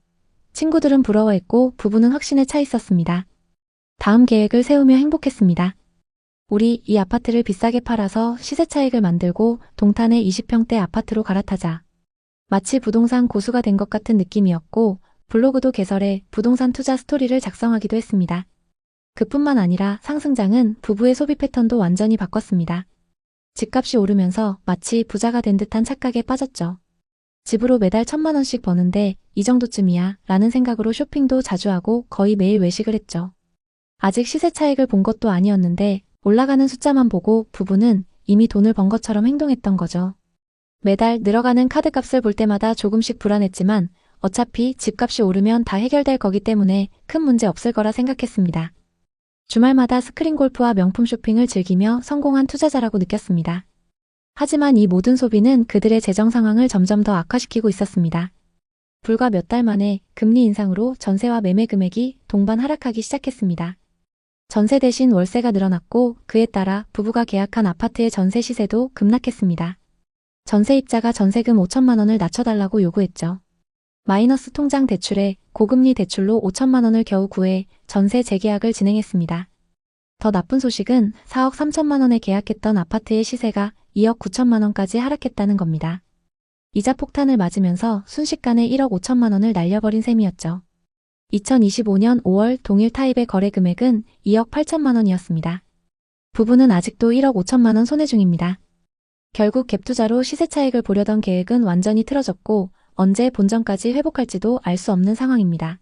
친구들은 부러워했고 부부는 확신에 차 있었습니다. 다음 계획을 세우며 행복했습니다. 우리 이 아파트를 비싸게 팔아서 시세 차익을 만들고 동탄의 20평대 아파트로 갈아타자. 마치 부동산 고수가 된 것 같은 느낌이었고 블로그도 개설해 부동산 투자 스토리를 작성하기도 했습니다. 그뿐만 아니라 상승장은 부부의 소비 패턴도 완전히 바꿨습니다. 집값이 오르면서 마치 부자가 된 듯한 착각에 빠졌죠. 집으로 매달 1천만 원씩 버는데 이 정도쯤이야 라는 생각으로 쇼핑도 자주 하고 거의 매일 외식을 했죠. 아직 시세 차익을 본 것도 아니었는데 올라가는 숫자만 보고 부부는 이미 돈을 번 것처럼 행동했던 거죠. 매달 늘어가는 카드값을 볼 때마다 조금씩 불안했지만 어차피 집값이 오르면 다 해결될 거기 때문에 큰 문제 없을 거라 생각했습니다. 주말마다 스크린 골프와 명품 쇼핑을 즐기며 성공한 투자자라고 느꼈습니다. 하지만 이 모든 소비는 그들의 재정 상황을 점점 더 악화시키고 있었습니다. 불과 몇 달 만에 금리 인상으로 전세와 매매 금액이 동반 하락하기 시작했습니다. 전세 대신 월세가 늘어났고 그에 따라 부부가 계약한 아파트의 전세 시세도 급락했습니다. 전세입자가 전세금 5천만 원을 낮춰달라고 요구했죠. 마이너스 통장 대출에 고금리 대출로 5천만 원을 겨우 구해 전세 재계약을 진행했습니다. 더 나쁜 소식은 4억 3천만 원에 계약했던 아파트의 시세가 2억 9천만 원까지 하락했다는 겁니다. 이자 폭탄을 맞으면서 순식간에 1억 5천만 원을 날려버린 셈이었죠. 2025년 5월 동일 타입의 거래 금액은 2억 8천만 원이었습니다. 부부는 아직도 1억 5천만 원 손해 중입니다. 결국 갭투자로 시세 차익을 보려던 계획은 완전히 틀어졌고 언제 본전까지 회복할지도 알 수 없는 상황입니다.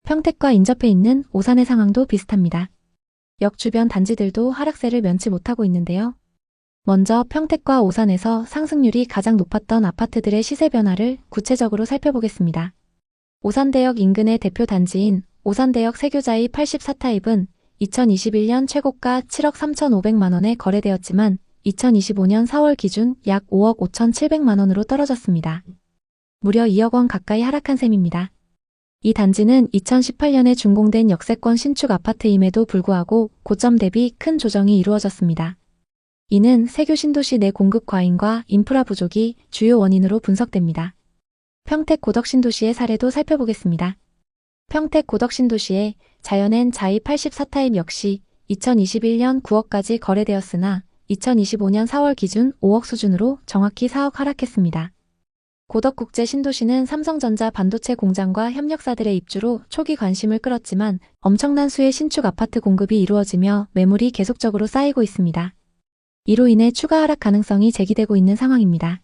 평택과 인접해 있는 오산의 상황도 비슷합니다. 역 주변 단지들도 하락세를 면치 못하고 있는데요. 먼저 평택과 오산에서 상승률이 가장 높았던 아파트들의 시세 변화를 구체적으로 살펴보겠습니다. 오산대역 인근의 대표 단지인 오산대역 세교자이 84타입은 2021년 최고가 7억 3,500만 원에 거래되었지만 2025년 4월 기준 약 5억 5,700만 원으로 떨어졌습니다. 무려 2억 원 가까이 하락한 셈입니다. 이 단지는 2018년에 준공된 역세권 신축 아파트임에도 불구하고 고점 대비 큰 조정이 이루어졌습니다. 이는 세교 신도시 내 공급 과잉과 인프라 부족이 주요 원인으로 분석됩니다. 평택 고덕 신도시의 사례도 살펴보겠습니다. 평택 고덕 신도시의 자연엔 자이 84타입 역시 2021년 9억까지 거래되었으나 2025년 4월 기준 5억 수준으로 정확히 4억 하락했습니다. 고덕국제 신도시는 삼성전자 반도체 공장과 협력사들의 입주로 초기 관심을 끌었지만 엄청난 수의 신축 아파트 공급이 이루어지며 매물이 계속적으로 쌓이고 있습니다. 이로 인해 추가 하락 가능성이 제기되고 있는 상황입니다.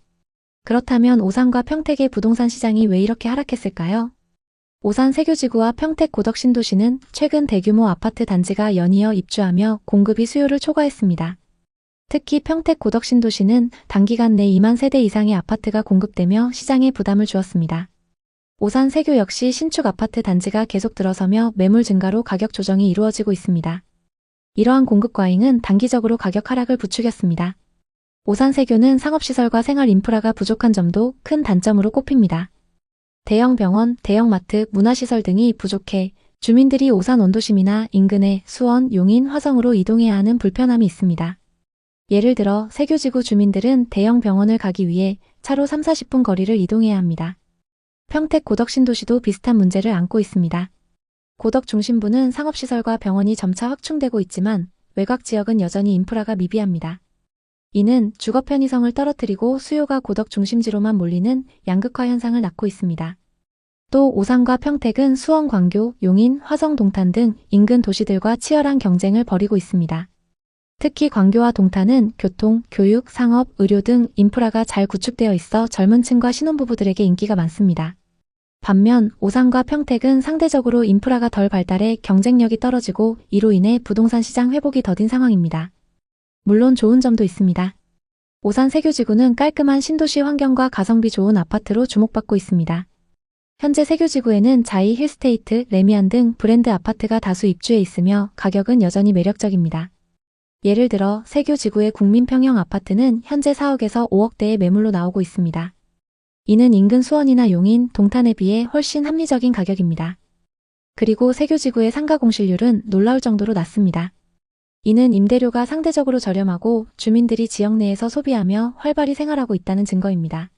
그렇다면 오산과 평택의 부동산 시장이 왜 이렇게 하락했을까요? 오산 세교지구와 평택 고덕 신도시는 최근 대규모 아파트 단지가 연이어 입주하며 공급이 수요를 초과했습니다. 특히 평택 고덕 신도시는 단기간 내 2만 세대 이상의 아파트가 공급되며 시장에 부담을 주었습니다. 오산 세교 역시 신축 아파트 단지가 계속 들어서며 매물 증가로 가격 조정이 이루어지고 있습니다. 이러한 공급 과잉은 단기적으로 가격 하락을 부추겼습니다. 오산 세교는 상업시설과 생활 인프라가 부족한 점도 큰 단점으로 꼽힙니다. 대형 병원, 대형 마트, 문화시설 등이 부족해 주민들이 오산 원도심이나 인근의 수원, 용인, 화성으로 이동해야 하는 불편함이 있습니다. 예를 들어 세교지구 주민들은 대형 병원을 가기 위해 차로 3-40분 거리를 이동해야 합니다. 평택 고덕 신도시도 비슷한 문제를 안고 있습니다. 고덕 중심부는 상업시설과 병원이 점차 확충되고 있지만 외곽 지역은 여전히 인프라가 미비합니다. 이는 주거 편의성을 떨어뜨리고 수요가 고덕 중심지로만 몰리는 양극화 현상을 낳고 있습니다. 또 오산과 평택은 수원, 광교, 용인, 화성, 동탄 등 인근 도시들과 치열한 경쟁을 벌이고 있습니다. 특히 광교와 동탄은 교통, 교육, 상업, 의료 등 인프라가 잘 구축되어 있어 젊은 층과 신혼부부들에게 인기가 많습니다. 반면 오산과 평택은 상대적으로 인프라가 덜 발달해 경쟁력이 떨어지고 이로 인해 부동산 시장 회복이 더딘 상황입니다. 물론 좋은 점도 있습니다. 오산 세교지구는 깔끔한 신도시 환경과 가성비 좋은 아파트로 주목받고 있습니다. 현재 세교지구에는 자이, 힐스테이트, 레미안 등 브랜드 아파트가 다수 입주해 있으며 가격은 여전히 매력적입니다. 예를 들어 세교지구의 국민평형 아파트는 현재 4억에서 5억대의 매물로 나오고 있습니다. 이는 인근 수원이나 용인, 동탄에 비해 훨씬 합리적인 가격입니다. 그리고 세교지구의 상가 공실률은 놀라울 정도로 낮습니다. 이는 임대료가 상대적으로 저렴하고 주민들이 지역 내에서 소비하며 활발히 생활하고 있다는 증거입니다.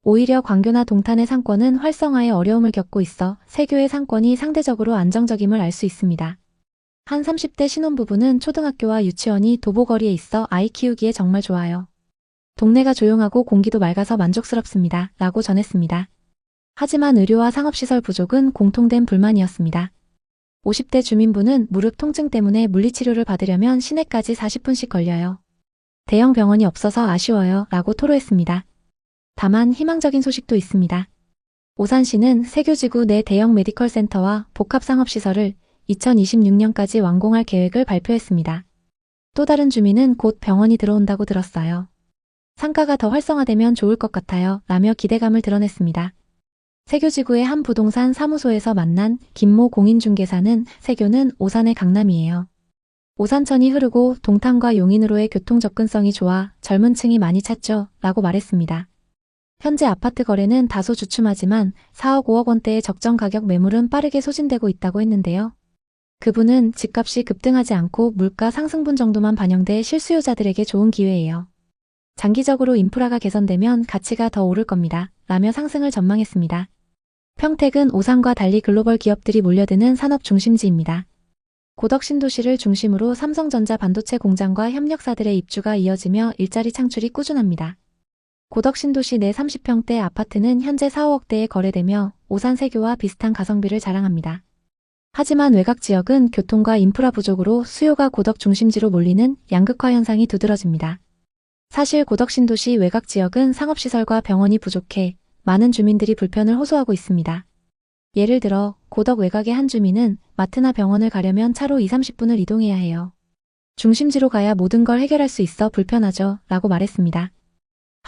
오히려 광교나 동탄의 상권은 활성화에 어려움을 겪고 있어 세교의 상권이 상대적으로 안정적임을 알 수 있습니다. 한 30대 신혼부부는 초등학교와 유치원이 도보거리에 있어 아이 키우기에 정말 좋아요. 동네가 조용하고 공기도 맑아서 만족스럽습니다. 라고 전했습니다. 하지만 의료와 상업시설 부족은 공통된 불만이었습니다. 50대 주민부는 무릎 통증 때문에 물리치료를 받으려면 시내까지 40분씩 걸려요. 대형 병원이 없어서 아쉬워요. 라고 토로했습니다. 다만 희망적인 소식도 있습니다. 오산시는 세교지구 내 대형 메디컬 센터와 복합상업시설을 2026년까지 완공할 계획을 발표했습니다. 또 다른 주민은 곧 병원이 들어온다고 들었어요. 상가가 더 활성화되면 좋을 것 같아요. 라며 기대감을 드러냈습니다. 세교지구의 한 부동산 사무소에서 만난 김모 공인중개사는 세교는 오산의 강남이에요. 오산천이 흐르고 동탄과 용인으로의 교통 접근성이 좋아 젊은 층이 많이 찾죠. 라고 말했습니다. 현재 아파트 거래는 다소 주춤하지만 4억 5억 원대의 적정 가격 매물은 빠르게 소진되고 있다고 했는데요. 그분은 집값이 급등하지 않고 물가 상승분 정도만 반영돼 실수요자들에게 좋은 기회예요. 장기적으로 인프라가 개선되면 가치가 더 오를 겁니다. 라며 상승을 전망했습니다. 평택은 오산과 달리 글로벌 기업들이 몰려드는 산업 중심지입니다. 고덕신도시를 중심으로 삼성전자 반도체 공장과 협력사들의 입주가 이어지며 일자리 창출이 꾸준합니다. 고덕신도시 내 30평대 아파트는 현재 4억대에 거래되며 오산 세교와 비슷한 가성비를 자랑합니다. 하지만 외곽 지역은 교통과 인프라 부족으로 수요가 고덕 중심지로 몰리는 양극화 현상이 두드러집니다. 사실 고덕신도시 외곽 지역은 상업시설과 병원이 부족해 많은 주민들이 불편을 호소하고 있습니다. 예를 들어 고덕 외곽의 한 주민은 마트나 병원을 가려면 차로 20-30분을 이동해야 해요. 중심지로 가야 모든 걸 해결할 수 있어 불편하죠. 라고 말했습니다.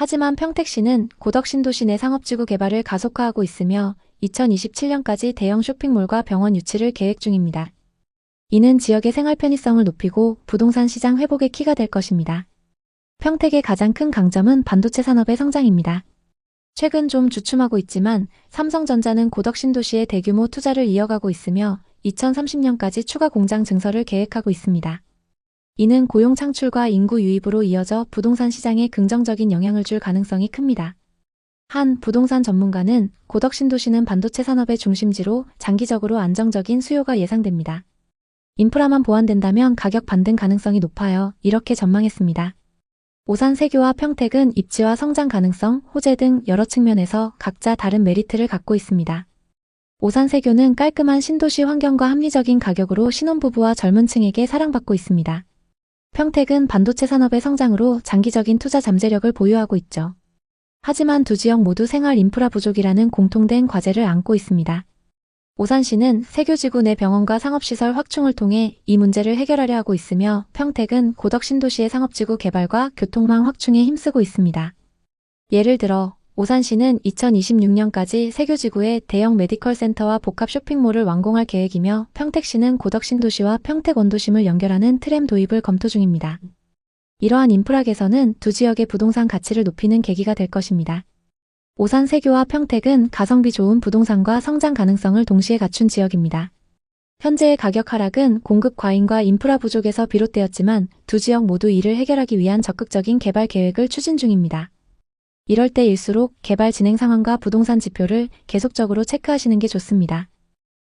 하지만 평택시는 고덕신도시 내 상업지구 개발을 가속화하고 있으며 2027년까지 대형 쇼핑몰과 병원 유치를 계획 중입니다. 이는 지역의 생활 편의성을 높이고 부동산 시장 회복의 키가 될 것입니다. 평택의 가장 큰 강점은 반도체 산업의 성장입니다. 최근 좀 주춤하고 있지만 삼성전자는 고덕신도시에 대규모 투자를 이어가고 있으며 2030년까지 추가 공장 증설을 계획하고 있습니다. 이는 고용 창출과 인구 유입으로 이어져 부동산 시장에 긍정적인 영향을 줄 가능성이 큽니다. 한 부동산 전문가는 고덕신도시는 반도체 산업의 중심지로 장기적으로 안정적인 수요가 예상됩니다. 인프라만 보완된다면 가격 반등 가능성이 높아요. 이렇게 전망했습니다. 오산 세교와 평택은 입지와 성장 가능성, 호재 등 여러 측면에서 각자 다른 메리트를 갖고 있습니다. 오산 세교는 깔끔한 신도시 환경과 합리적인 가격으로 신혼부부와 젊은 층에게 사랑받고 있습니다. 평택은 반도체 산업의 성장으로 장기적인 투자 잠재력을 보유하고 있죠. 하지만 두 지역 모두 생활 인프라 부족이라는 공통된 과제를 안고 있습니다. 오산시는 세교지구 내 병원과 상업시설 확충을 통해 이 문제를 해결하려 하고 있으며 평택은 고덕신도시의 상업지구 개발과 교통망 확충에 힘쓰고 있습니다. 예를 들어 오산시는 2026년까지 세교지구에 대형 메디컬 센터와 복합 쇼핑몰을 완공할 계획이며 평택시는 고덕신도시와 평택원도심을 연결하는 트램 도입을 검토 중입니다. 이러한 인프라 개선은 두 지역의 부동산 가치를 높이는 계기가 될 것입니다. 오산 세교와 평택은 가성비 좋은 부동산과 성장 가능성을 동시에 갖춘 지역입니다. 현재의 가격 하락은 공급 과잉과 인프라 부족에서 비롯되었지만 두 지역 모두 이를 해결하기 위한 적극적인 개발 계획을 추진 중입니다. 이럴 때일수록 개발 진행 상황과 부동산 지표를 계속적으로 체크하시는 게 좋습니다.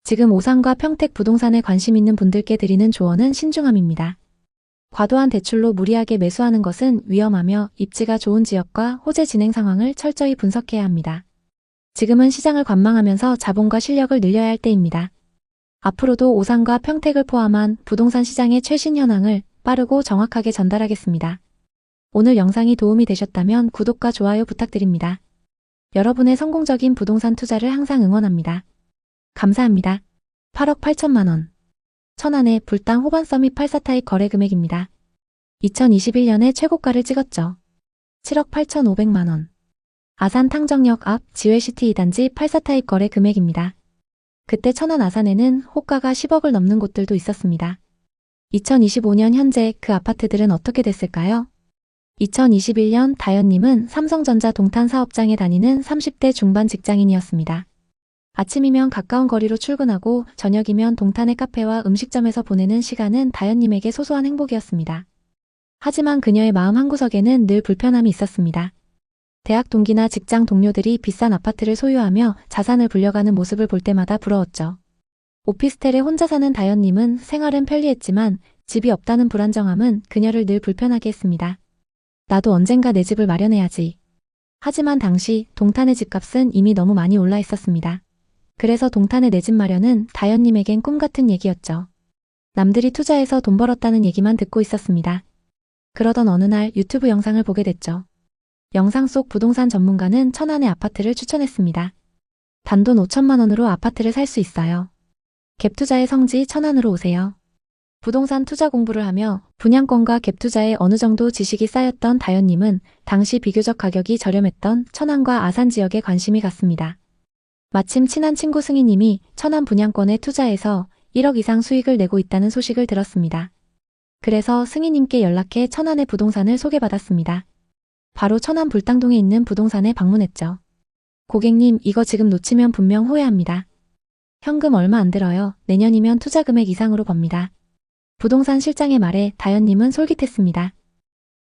지금 오산과 평택 부동산에 관심 있는 분들께 드리는 조언은 신중함입니다. 과도한 대출로 무리하게 매수하는 것은 위험하며 입지가 좋은 지역과 호재 진행 상황을 철저히 분석해야 합니다. 지금은 시장을 관망하면서 자본과 실력을 늘려야 할 때입니다. 앞으로도 오산과 평택을 포함한 부동산 시장의 최신 현황을 빠르고 정확하게 전달하겠습니다. 오늘 영상이 도움이 되셨다면 구독과 좋아요 부탁드립니다. 여러분의 성공적인 부동산 투자를 항상 응원합니다. 감사합니다. 8억 8천만 원. 천안의 불당 호반 서밋 84타입 거래 금액입니다. 2021년에 최고가를 찍었죠. 7억 8,500만 원. 아산 탕정역 앞 지웰시티 2단지 84타입 거래 금액입니다. 그때 천안 아산에는 호가가 10억을 넘는 곳들도 있었습니다. 2025년 현재 그 아파트들은 어떻게 됐을까요? 2021년 다현님은 삼성전자 동탄 사업장에 다니는 30대 중반 직장인이었습니다. 아침이면 가까운 거리로 출근하고 저녁이면 동탄의 카페와 음식점에서 보내는 시간은 다현님에게 소소한 행복이었습니다. 하지만 그녀의 마음 한구석에는 늘 불편함이 있었습니다. 대학 동기나 직장 동료들이 비싼 아파트를 소유하며 자산을 불려가는 모습을 볼 때마다 부러웠죠. 오피스텔에 혼자 사는 다현님은 생활은 편리했지만 집이 없다는 불안정함은 그녀를 늘 불편하게 했습니다. 나도 언젠가 내 집을 마련해야지. 하지만 당시 동탄의 집값은 이미 너무 많이 올라 있었습니다. 그래서 동탄의 내 집 마련은 다현님에겐 꿈같은 얘기였죠. 남들이 투자해서 돈 벌었다는 얘기만 듣고 있었습니다. 그러던 어느 날 유튜브 영상을 보게 됐죠. 영상 속 부동산 전문가는 천안의 아파트를 추천했습니다. 단돈 5천만 원으로 아파트를 살 수 있어요. 갭투자의 성지 천안으로 오세요. 부동산 투자 공부를 하며 분양권과 갭투자에 어느 정도 지식이 쌓였던 다현님은 당시 비교적 가격이 저렴했던 천안과 아산 지역에 관심이 갔습니다. 마침 친한 친구 승희님이 천안 분양권에 투자해서 1억 이상 수익을 내고 있다는 소식을 들었습니다. 그래서 승희님께 연락해 천안의 부동산을 소개받았습니다. 바로 천안 불당동에 있는 부동산에 방문했죠. 고객님, 이거 지금 놓치면 분명 후회합니다. 현금 얼마 안 들어요. 내년이면 투자 금액 이상으로 법니다. 부동산 실장의 말에 다현님은 솔깃했습니다.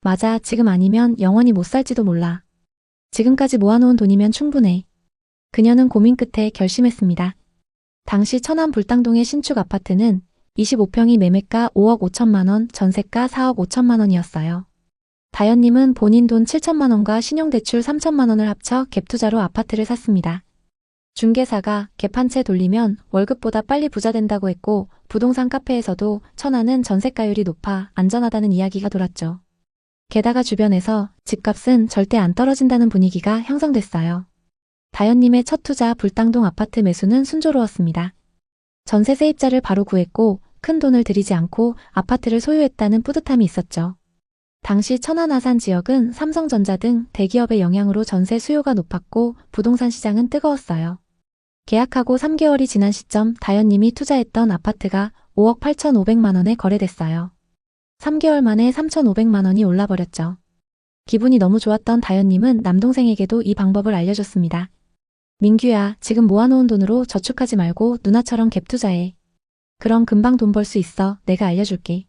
맞아, 지금 아니면 영원히 못 살지도 몰라. 지금까지 모아놓은 돈이면 충분해. 그녀는 고민 끝에 결심했습니다. 당시 천안 불당동의 신축 아파트는 25평이 매매가 5억 5천만 원, 전세가 4억 5천만 원이었어요. 다현님은 본인 돈 7천만 원과 신용대출 3천만 원을 합쳐 갭투자로 아파트를 샀습니다. 중개사가 갭 한 채 돌리면 월급보다 빨리 부자 된다고 했고 부동산 카페에서도 천안은 전세가율이 높아 안전하다는 이야기가 돌았죠. 게다가 주변에서 집값은 절대 안 떨어진다는 분위기가 형성됐어요. 다현님의 첫 투자 불당동 아파트 매수는 순조로웠습니다. 전세 세입자를 바로 구했고 큰 돈을 들이지 않고 아파트를 소유했다는 뿌듯함이 있었죠. 당시 천안 아산 지역은 삼성전자 등 대기업의 영향으로 전세 수요가 높았고 부동산 시장은 뜨거웠어요. 계약하고 3개월이 지난 시점 다현님이 투자했던 아파트가 5억 8,500만 원에 거래됐어요. 3개월 만에 3,500만 원이 올라버렸죠. 기분이 너무 좋았던 다현님은 남동생에게도 이 방법을 알려줬습니다. 민규야, 지금 모아놓은 돈으로 저축하지 말고 누나처럼 갭 투자해. 그럼 금방 돈 벌 수 있어. 내가 알려줄게.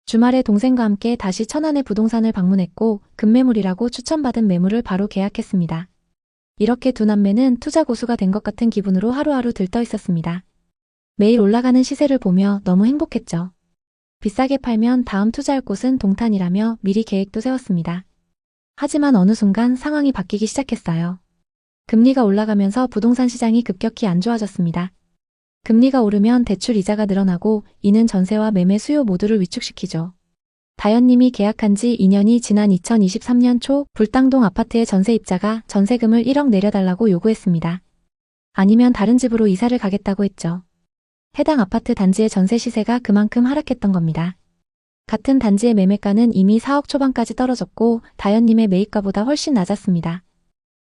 주말에 동생과 함께 다시 천안의 부동산을 방문했고 급매물이라고 추천받은 매물을 바로 계약했습니다. 이렇게 두 남매는 투자 고수가 된 것 같은 기분으로 하루하루 들떠 있었습니다. 매일 올라가는 시세를 보며 너무 행복했죠. 비싸게 팔면 다음 투자할 곳은 동탄이라며 미리 계획도 세웠습니다. 하지만 어느 순간 상황이 바뀌기 시작했어요. 금리가 올라가면서 부동산 시장이 급격히 안 좋아졌습니다. 금리가 오르면 대출 이자가 늘어나고 이는 전세와 매매 수요 모두를 위축시키죠. 다현님이 계약한 지 2년이 지난 2023년 초 불당동 아파트의 전세입자가 전세금을 1억 내려달라고 요구했습니다. 아니면 다른 집으로 이사를 가겠다고 했죠. 해당 아파트 단지의 전세 시세가 그만큼 하락했던 겁니다. 같은 단지의 매매가는 이미 4억 초반까지 떨어졌고 다현님의 매입가보다 훨씬 낮았습니다.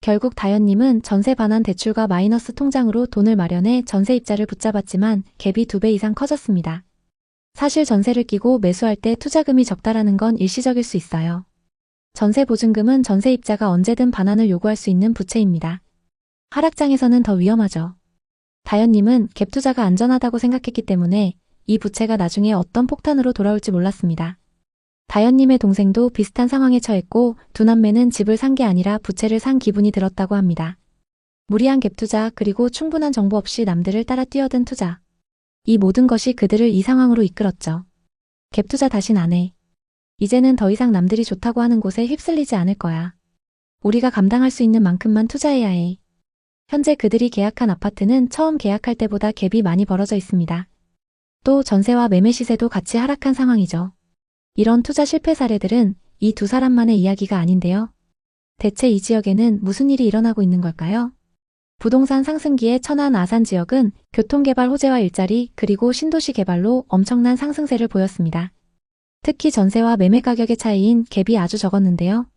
결국 다현님은 전세 반환 대출과 마이너스 통장으로 돈을 마련해 전세입자를 붙잡았지만 갭이 2배 이상 커졌습니다. 사실 전세를 끼고 매수할 때 투자금이 적다라는 건 일시적일 수 있어요. 전세 보증금은 전세입자가 언제든 반환을 요구할 수 있는 부채입니다. 하락장에서는 더 위험하죠. 다현님은 갭 투자가 안전하다고 생각했기 때문에 이 부채가 나중에 어떤 폭탄으로 돌아올지 몰랐습니다. 다현님의 동생도 비슷한 상황에 처했고 두 남매는 집을 산 게 아니라 부채를 산 기분이 들었다고 합니다. 무리한 갭 투자 그리고 충분한 정보 없이 남들을 따라 뛰어든 투자. 이 모든 것이 그들을 이 상황으로 이끌었죠. 갭 투자 다신 안 해. 이제는 더 이상 남들이 좋다고 하는 곳에 휩쓸리지 않을 거야. 우리가 감당할 수 있는 만큼만 투자해야 해. 현재 그들이 계약한 아파트는 처음 계약할 때보다 갭이 많이 벌어져 있습니다. 또 전세와 매매 시세도 같이 하락한 상황이죠. 이런 투자 실패 사례들은 이 두 사람만의 이야기가 아닌데요. 대체 이 지역에는 무슨 일이 일어나고 있는 걸까요? 부동산 상승기의 천안 아산 지역은 교통개발 호재와 일자리 그리고 신도시 개발로 엄청난 상승세를 보였습니다. 특히 전세와 매매 가격의 차이인 갭이 아주 적었는데요.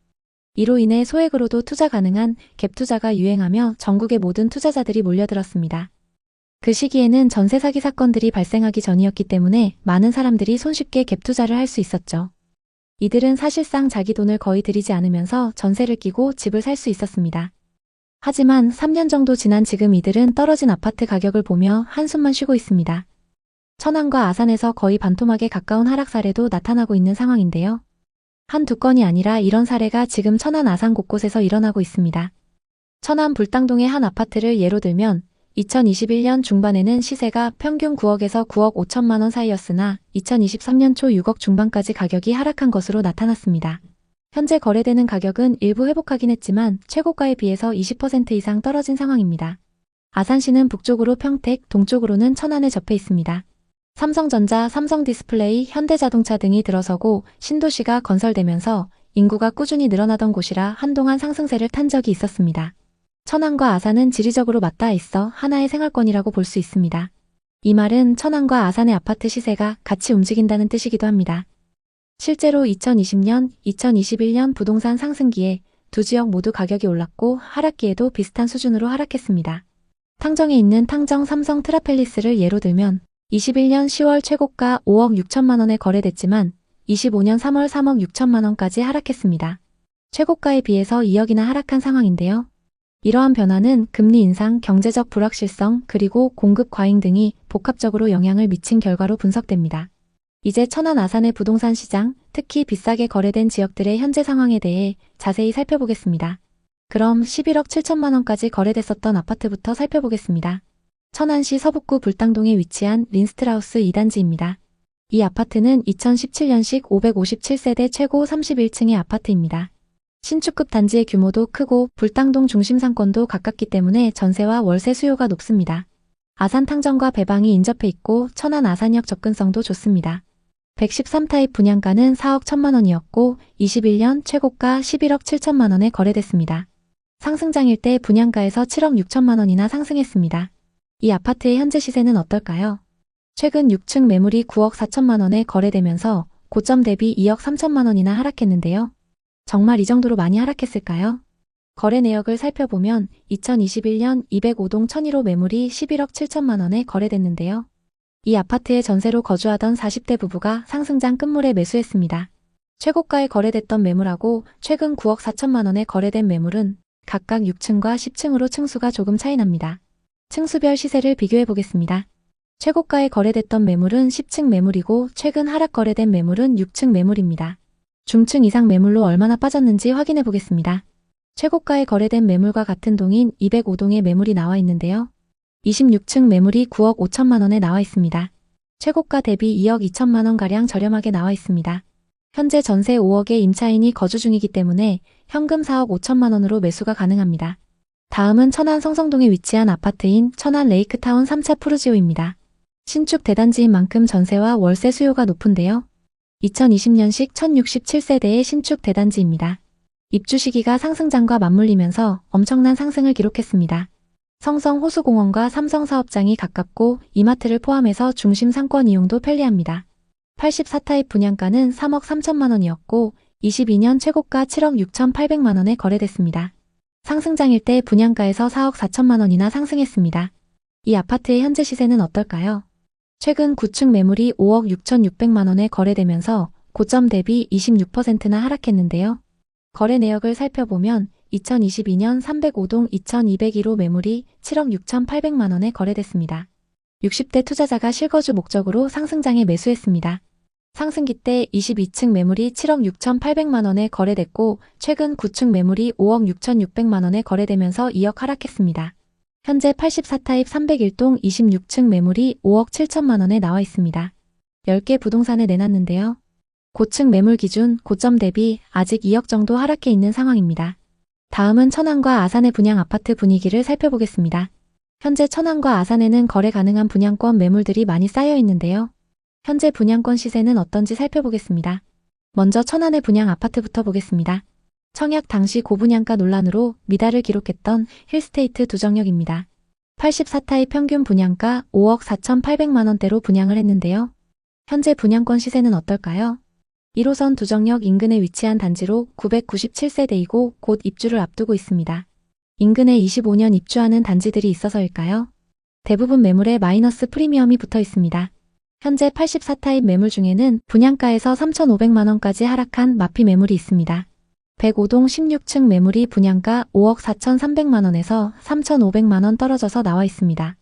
이로 인해 소액으로도 투자 가능한 갭 투자가 유행하며 전국의 모든 투자자들이 몰려들었습니다. 그 시기에는 전세 사기 사건들이 발생하기 전이었기 때문에 많은 사람들이 손쉽게 갭 투자를 할 수 있었죠. 이들은 사실상 자기 돈을 거의 들이지 않으면서 전세를 끼고 집을 살 수 있었습니다. 하지만 3년 정도 지난 지금 이들은 떨어진 아파트 가격을 보며 한숨만 쉬고 있습니다. 천안과 아산에서 거의 반토막에 가까운 하락 사례도 나타나고 있는 상황인데요. 한두 건이 아니라 이런 사례가 지금 천안 아산 곳곳에서 일어나고 있습니다. 천안 불당동의 한 아파트를 예로 들면 2021년 중반에는 시세가 평균 9억에서 9억 5천만 원 사이였으나 2023년 초 6억 중반까지 가격이 하락한 것으로 나타났습니다. 현재 거래되는 가격은 일부 회복하긴 했지만 최고가에 비해서 20% 이상 떨어진 상황입니다. 아산시는 북쪽으로 평택, 동쪽으로는 천안에 접해 있습니다. 삼성전자, 삼성디스플레이, 현대자동차 등이 들어서고 신도시가 건설되면서 인구가 꾸준히 늘어나던 곳이라 한동안 상승세를 탄 적이 있었습니다. 천안과 아산은 지리적으로 맞닿아 있어 하나의 생활권이라고 볼 수 있습니다. 이 말은 천안과 아산의 아파트 시세가 같이 움직인다는 뜻이기도 합니다. 실제로 2020년, 2021년 부동산 상승기에 두 지역 모두 가격이 올랐고 하락기에도 비슷한 수준으로 하락했습니다. 탕정에 있는 탕정 삼성 트라펠리스를 예로 들면 21년 10월 최고가 5억 6천만 원에 거래됐지만 25년 3월 3억 6천만 원까지 하락했습니다. 최고가에 비해서 2억이나 하락한 상황인데요. 이러한 변화는 금리 인상, 경제적 불확실성, 그리고 공급 과잉 등이 복합적으로 영향을 미친 결과로 분석됩니다. 이제 천안 아산의 부동산 시장, 특히 비싸게 거래된 지역들의 현재 상황에 대해 자세히 살펴보겠습니다. 그럼 11억 7천만 원까지 거래됐었던 아파트부터 살펴보겠습니다. 천안시 서북구 불당동에 위치한 린스트라우스 2단지입니다. 이 아파트는 2017년식 557세대 최고 31층의 아파트입니다. 신축급 단지의 규모도 크고 불당동 중심 상권도 가깝기 때문에 전세와 월세 수요가 높습니다. 아산 탕정과 배방이 인접해 있고 천안 아산역 접근성도 좋습니다. 113타입 분양가는 4억 1천만 원이었고 21년 최고가 11억 7천만 원에 거래됐습니다. 상승장일 때 분양가에서 7억 6천만 원이나 상승했습니다. 이 아파트의 현재 시세는 어떨까요? 최근 6층 매물이 9억 4천만 원에 거래되면서 고점 대비 2억 3천만 원이나 하락했는데요. 정말 이 정도로 많이 하락했을까요? 거래 내역을 살펴보면 2021년 205동 1001호 매물이 11억 7천만 원에 거래됐는데요. 이 아파트에 전세로 거주하던 40대 부부가 상승장 끝물에 매수했습니다. 최고가에 거래됐던 매물하고 최근 9억 4천만 원에 거래된 매물은 각각 6층과 10층으로 층수가 조금 차이 납니다. 층수별 시세를 비교해 보겠습니다. 최고가에 거래됐던 매물은 10층 매물이고 최근 하락 거래된 매물은 6층 매물입니다. 중층 이상 매물로 얼마나 빠졌는지 확인해 보겠습니다. 최고가에 거래된 매물과 같은 동인 205동의 매물이 나와 있는데요. 26층 매물이 9억 5천만 원에 나와 있습니다. 최고가 대비 2억 2천만 원가량 저렴하게 나와 있습니다. 현재 전세 5억의 임차인이 거주 중이기 때문에 현금 4억 5천만 원으로 매수가 가능합니다. 다음은 천안 성성동에 위치한 아파트인 천안 레이크타운 3차 푸르지오입니다. 신축 대단지인 만큼 전세와 월세 수요가 높은데요. 2020년식 1067세대의 신축 대단지입니다. 입주 시기가 상승장과 맞물리면서 엄청난 상승을 기록했습니다. 성성 호수공원과 삼성사업장이 가깝고 이마트를 포함해서 중심 상권 이용도 편리합니다. 84타입 분양가는 3억 3천만 원이었고 22년 최고가 7억 6천8백만 원에 거래됐습니다. 상승장일 때 분양가에서 4억 4천만 원이나 상승했습니다. 이 아파트의 현재 시세는 어떨까요? 최근 9층 매물이 5억 6천6백만 원에 거래되면서 고점 대비 26%나 하락했는데요. 거래 내역을 살펴보면 2022년 305동 2201호 매물이 7억 6천8백만 원에 거래됐습니다. 60대 투자자가 실거주 목적으로 상승장에 매수했습니다. 상승기 때 22층 매물이 7억 6천8백만 원에 거래됐고 최근 9층 매물이 5억 6천6백만 원에 거래되면서 2억 하락했습니다. 현재 84타입 301동 26층 매물이 5억 7천만 원에 나와 있습니다. 10개 부동산에 내놨는데요. 고층 매물 기준 고점 대비 아직 2억 정도 하락해 있는 상황입니다. 다음은 천안과 아산의 분양 아파트 분위기를 살펴보겠습니다. 현재 천안과 아산에는 거래 가능한 분양권 매물들이 많이 쌓여 있는데요. 현재 분양권 시세는 어떤지 살펴보겠습니다. 먼저 천안의 분양 아파트부터 보겠습니다. 청약 당시 고분양가 논란으로 미달을 기록했던 힐스테이트 두정역입니다. 84타입 평균 분양가 5억 4,800만 원대로 분양을 했는데요. 현재 분양권 시세는 어떨까요? 1호선 두정역 인근에 위치한 단지로 997세대이고 곧 입주를 앞두고 있습니다. 인근에 25년 입주하는 단지들이 있어서일까요? 대부분 매물에 마이너스 프리미엄이 붙어 있습니다. 현재 84타입 매물 중에는 분양가에서 3,500만 원까지 하락한 마피 매물이 있습니다. 105동 16층 매물이 분양가 5억 4,300만 원에서 3,500만 원 떨어져서 나와 있습니다.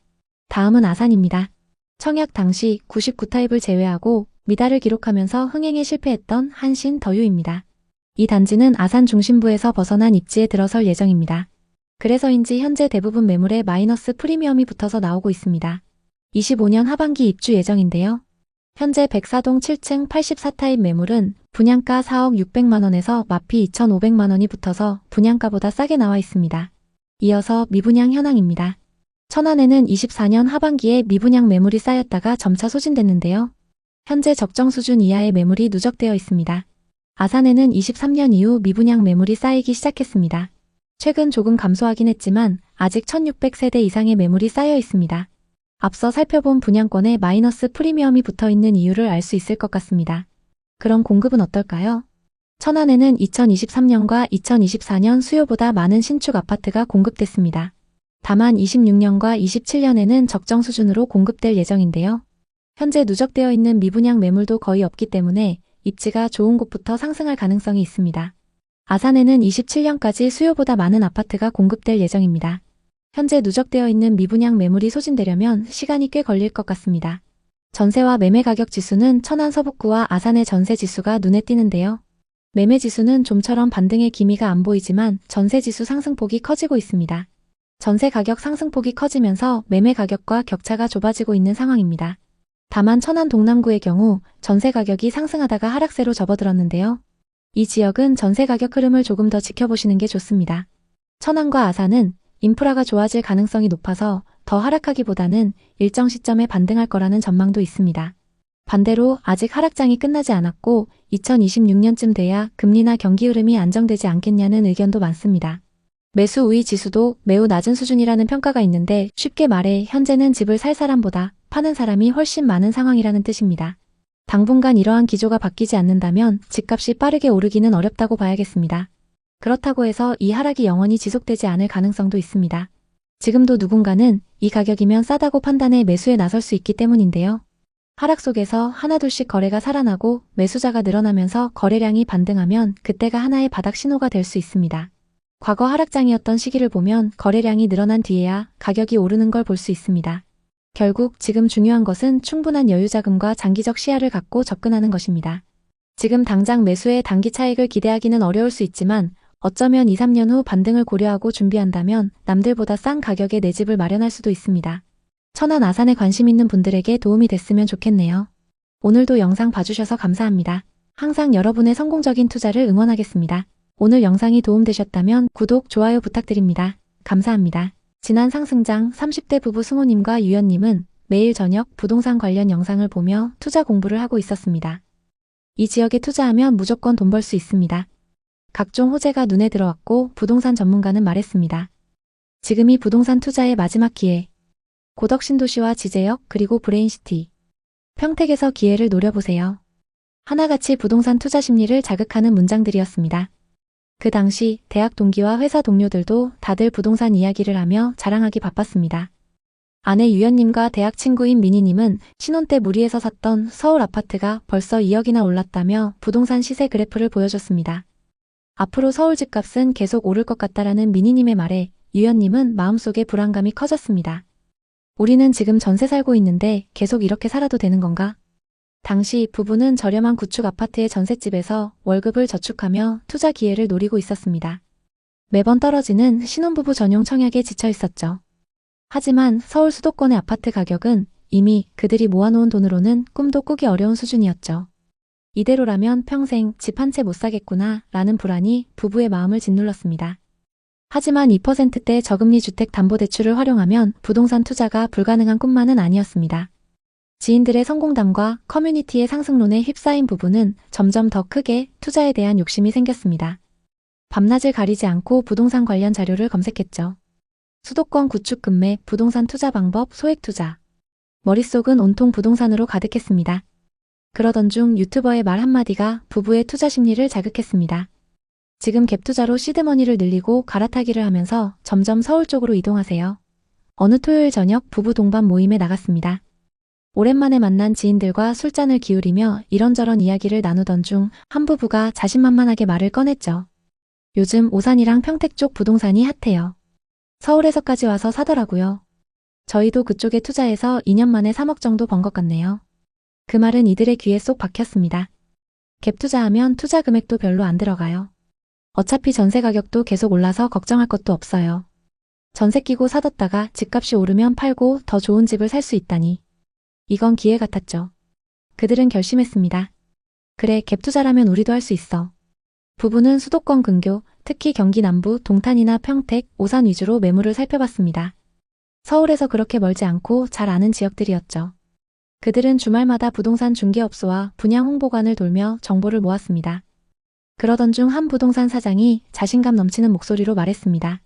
다음은 아산입니다. 청약 당시 99타입을 제외하고 미달을 기록하면서 흥행에 실패했던 한신 더유입니다. 이 단지는 아산 중심부에서 벗어난 입지에 들어설 예정입니다. 그래서인지 현재 대부분 매물에 마이너스 프리미엄이 붙어서 나오고 있습니다. 25년 하반기 입주 예정인데요. 현재 104동 7층 84타입 매물은 분양가 4억 600만 원에서 마피 2,500만 원이 붙어서 분양가보다 싸게 나와 있습니다. 이어서 미분양 현황입니다. 천안에는 24년 하반기에 미분양 매물이 쌓였다가 점차 소진됐는데요. 현재 적정 수준 이하의 매물이 누적되어 있습니다. 아산에는 23년 이후 미분양 매물이 쌓이기 시작했습니다. 최근 조금 감소하긴 했지만 아직 1,600세대 이상의 매물이 쌓여 있습니다. 앞서 살펴본 분양권에 마이너스 프리미엄이 붙어 있는 이유를 알 수 있을 것 같습니다. 그럼 공급은 어떨까요? 천안에는 2023년과 2024년 수요보다 많은 신축 아파트가 공급됐습니다. 다만 26년과 27년에는 적정 수준으로 공급될 예정인데요. 현재 누적되어 있는 미분양 매물도 거의 없기 때문에 입지가 좋은 곳부터 상승할 가능성이 있습니다. 아산에는 27년까지 수요보다 많은 아파트가 공급될 예정입니다. 현재 누적되어 있는 미분양 매물이 소진되려면 시간이 꽤 걸릴 것 같습니다. 전세와 매매 가격 지수는 천안 서북구와 아산의 전세 지수가 눈에 띄는데요. 매매 지수는 좀처럼 반등의 기미가 안 보이지만 전세 지수 상승폭이 커지고 있습니다. 전세 가격 상승폭이 커지면서 매매 가격과 격차가 좁아지고 있는 상황입니다. 다만 천안 동남구의 경우 전세 가격이 상승하다가 하락세로 접어들었는데요. 이 지역은 전세 가격 흐름을 조금 더 지켜보시는 게 좋습니다. 천안과 아산은 인프라가 좋아질 가능성이 높아서 더 하락하기보다는 일정 시점에 반등할 거라는 전망도 있습니다. 반대로 아직 하락장이 끝나지 않았고 2026년쯤 돼야 금리나 경기 흐름이 안정되지 않겠냐는 의견도 많습니다. 매수 우위 지수도 매우 낮은 수준이라는 평가가 있는데 쉽게 말해 현재는 집을 살 사람보다 파는 사람이 훨씬 많은 상황이라는 뜻입니다. 당분간 이러한 기조가 바뀌지 않는다면 집값이 빠르게 오르기는 어렵다고 봐야겠습니다. 그렇다고 해서 이 하락이 영원히 지속되지 않을 가능성도 있습니다. 지금도 누군가는 이 가격이면 싸다고 판단해 매수에 나설 수 있기 때문인데요. 하락 속에서 하나둘씩 거래가 살아나고 매수자가 늘어나면서 거래량이 반등하면 그때가 하나의 바닥 신호가 될 수 있습니다. 과거 하락장이었던 시기를 보면 거래량이 늘어난 뒤에야 가격이 오르는 걸 볼 수 있습니다. 결국 지금 중요한 것은 충분한 여유자금과 장기적 시야를 갖고 접근하는 것입니다. 지금 당장 매수의 단기 차익을 기대하기는 어려울 수 있지만 어쩌면 2, 3년 후 반등을 고려하고 준비한다면 남들보다 싼 가격에 내 집을 마련할 수도 있습니다. 천안 아산에 관심 있는 분들에게 도움이 됐으면 좋겠네요. 오늘도 영상 봐주셔서 감사합니다. 항상 여러분의 성공적인 투자를 응원하겠습니다. 오늘 영상이 도움되셨다면 구독, 좋아요 부탁드립니다. 감사합니다. 지난 상승장 30대 부부 승호님과 유연님은 매일 저녁 부동산 관련 영상을 보며 투자 공부를 하고 있었습니다. 이 지역에 투자하면 무조건 돈 벌 수 있습니다. 각종 호재가 눈에 들어왔고 부동산 전문가는 말했습니다. 지금이 부동산 투자의 마지막 기회. 고덕 신도시와 지제역 그리고 브레인시티. 평택에서 기회를 노려보세요. 하나같이 부동산 투자 심리를 자극하는 문장들이었습니다. 그 당시 대학 동기와 회사 동료들도 다들 부동산 이야기를 하며 자랑하기 바빴습니다. 아내 유연님과 대학 친구인 미니님은 신혼 때 무리해서 샀던 서울 아파트가 벌써 2억이나 올랐다며 부동산 시세 그래프를 보여줬습니다. 앞으로 서울 집값은 계속 오를 것 같다라는 미니님의 말에 유연님은 마음속에 불안감이 커졌습니다. 우리는 지금 전세 살고 있는데 계속 이렇게 살아도 되는 건가? 당시 부부는 저렴한 구축 아파트의 전셋집에서 월급을 저축하며 투자 기회를 노리고 있었습니다. 매번 떨어지는 신혼부부 전용 청약에 지쳐 있었죠. 하지만 서울 수도권의 아파트 가격은 이미 그들이 모아놓은 돈으로는 꿈도 꾸기 어려운 수준이었죠. 이대로라면 평생 집 한 채 못 사겠구나 라는 불안이 부부의 마음을 짓눌렀습니다. 하지만 2%대 저금리 주택담보대출을 활용하면 부동산 투자가 불가능한 꿈만은 아니었습니다. 지인들의 성공담과 커뮤니티의 상승론에 휩싸인 부부는 점점 더 크게 투자에 대한 욕심이 생겼습니다. 밤낮을 가리지 않고 부동산 관련 자료를 검색했죠. 수도권 구축 급매, 부동산 투자 방법, 소액 투자. 머릿속은 온통 부동산으로 가득했습니다. 그러던 중 유튜버의 말 한마디가 부부의 투자 심리를 자극했습니다. 지금 갭 투자로 시드머니를 늘리고 갈아타기를 하면서 점점 서울 쪽으로 이동하세요. 어느 토요일 저녁 부부 동반 모임에 나갔습니다. 오랜만에 만난 지인들과 술잔을 기울이며 이런저런 이야기를 나누던 중 한 부부가 자신만만하게 말을 꺼냈죠. 요즘 오산이랑 평택 쪽 부동산이 핫해요. 서울에서까지 와서 사더라고요. 저희도 그쪽에 투자해서 2년 만에 3억 정도 번 것 같네요. 그 말은 이들의 귀에 쏙 박혔습니다. 갭 투자하면 투자 금액도 별로 안 들어가요. 어차피 전세 가격도 계속 올라서 걱정할 것도 없어요. 전세 끼고 사뒀다가 집값이 오르면 팔고 더 좋은 집을 살 수 있다니. 이건 기회 같았죠. 그들은 결심했습니다. 그래, 갭 투자라면 우리도 할 수 있어. 부부는 수도권 근교, 특히 경기 남부, 동탄이나 평택, 오산 위주로 매물을 살펴봤습니다. 서울에서 그렇게 멀지 않고 잘 아는 지역들이었죠. 그들은 주말마다 부동산 중개업소와 분양 홍보관을 돌며 정보를 모았습니다. 그러던 중 한 부동산 사장이 자신감 넘치는 목소리로 말했습니다.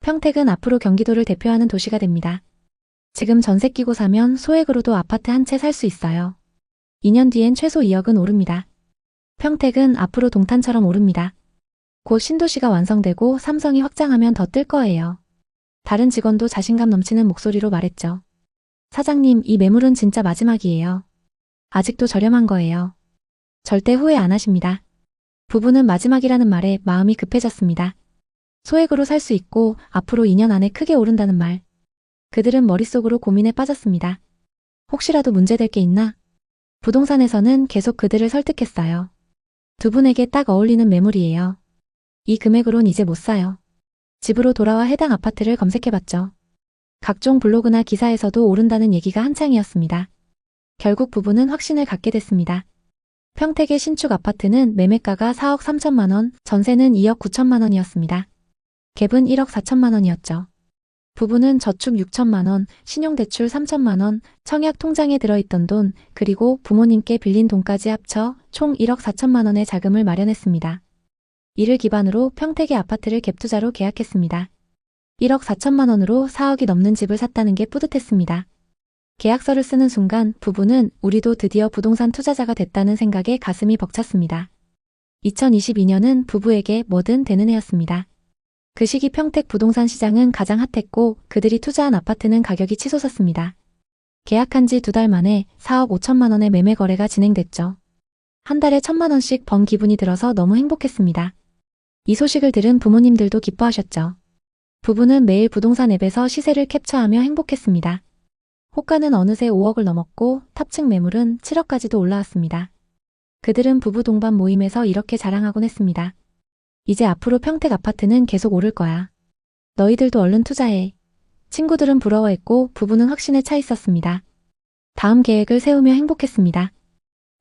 평택은 앞으로 경기도를 대표하는 도시가 됩니다. 지금 전세 끼고 사면 소액으로도 아파트 한 채 살 수 있어요. 2년 뒤엔 최소 2억은 오릅니다. 평택은 앞으로 동탄처럼 오릅니다. 곧 신도시가 완성되고 삼성이 확장하면 더 뜰 거예요. 다른 직원도 자신감 넘치는 목소리로 말했죠. 사장님, 이 매물은 진짜 마지막이에요. 아직도 저렴한 거예요. 절대 후회 안 하십니다. 부부는 마지막이라는 말에 마음이 급해졌습니다. 소액으로 살 수 있고 앞으로 2년 안에 크게 오른다는 말. 그들은 머릿속으로 고민에 빠졌습니다. 혹시라도 문제될 게 있나? 부동산에서는 계속 그들을 설득했어요. 두 분에게 딱 어울리는 매물이에요. 이 금액으론 이제 못 사요. 집으로 돌아와 해당 아파트를 검색해봤죠. 각종 블로그나 기사에서도 오른다는 얘기가 한창이었습니다. 결국 부부는 확신을 갖게 됐습니다. 평택의 신축 아파트는 매매가가 4억 3천만 원, 전세는 2억 9천만 원이었습니다. 갭은 1억 4천만 원이었죠. 부부는 저축 6천만 원, 신용대출 3천만 원, 청약 통장에 들어있던 돈, 그리고 부모님께 빌린 돈까지 합쳐 총 1억 4천만 원의 자금을 마련했습니다. 이를 기반으로 평택의 아파트를 갭투자로 계약했습니다. 1억 4천만 원으로 4억이 넘는 집을 샀다는 게 뿌듯했습니다. 계약서를 쓰는 순간 부부는 우리도 드디어 부동산 투자자가 됐다는 생각에 가슴이 벅찼습니다. 2022년은 부부에게 뭐든 되는 해였습니다. 그 시기 평택 부동산 시장은 가장 핫했고 그들이 투자한 아파트는 가격이 치솟았습니다. 계약한 지 2달 만에 4억 5천만 원의 매매 거래가 진행됐죠. 한 달에 1,000만 원씩 번 기분이 들어서 너무 행복했습니다. 이 소식을 들은 부모님들도 기뻐하셨죠. 부부는 매일 부동산 앱에서 시세를 캡처하며 행복했습니다. 호가는 어느새 5억을 넘었고 탑층 매물은 7억까지도 올라왔습니다. 그들은 부부 동반 모임에서 이렇게 자랑하곤 했습니다. 이제 앞으로 평택 아파트는 계속 오를 거야. 너희들도 얼른 투자해. 친구들은 부러워했고 부부는 확신에 차 있었습니다. 다음 계획을 세우며 행복했습니다.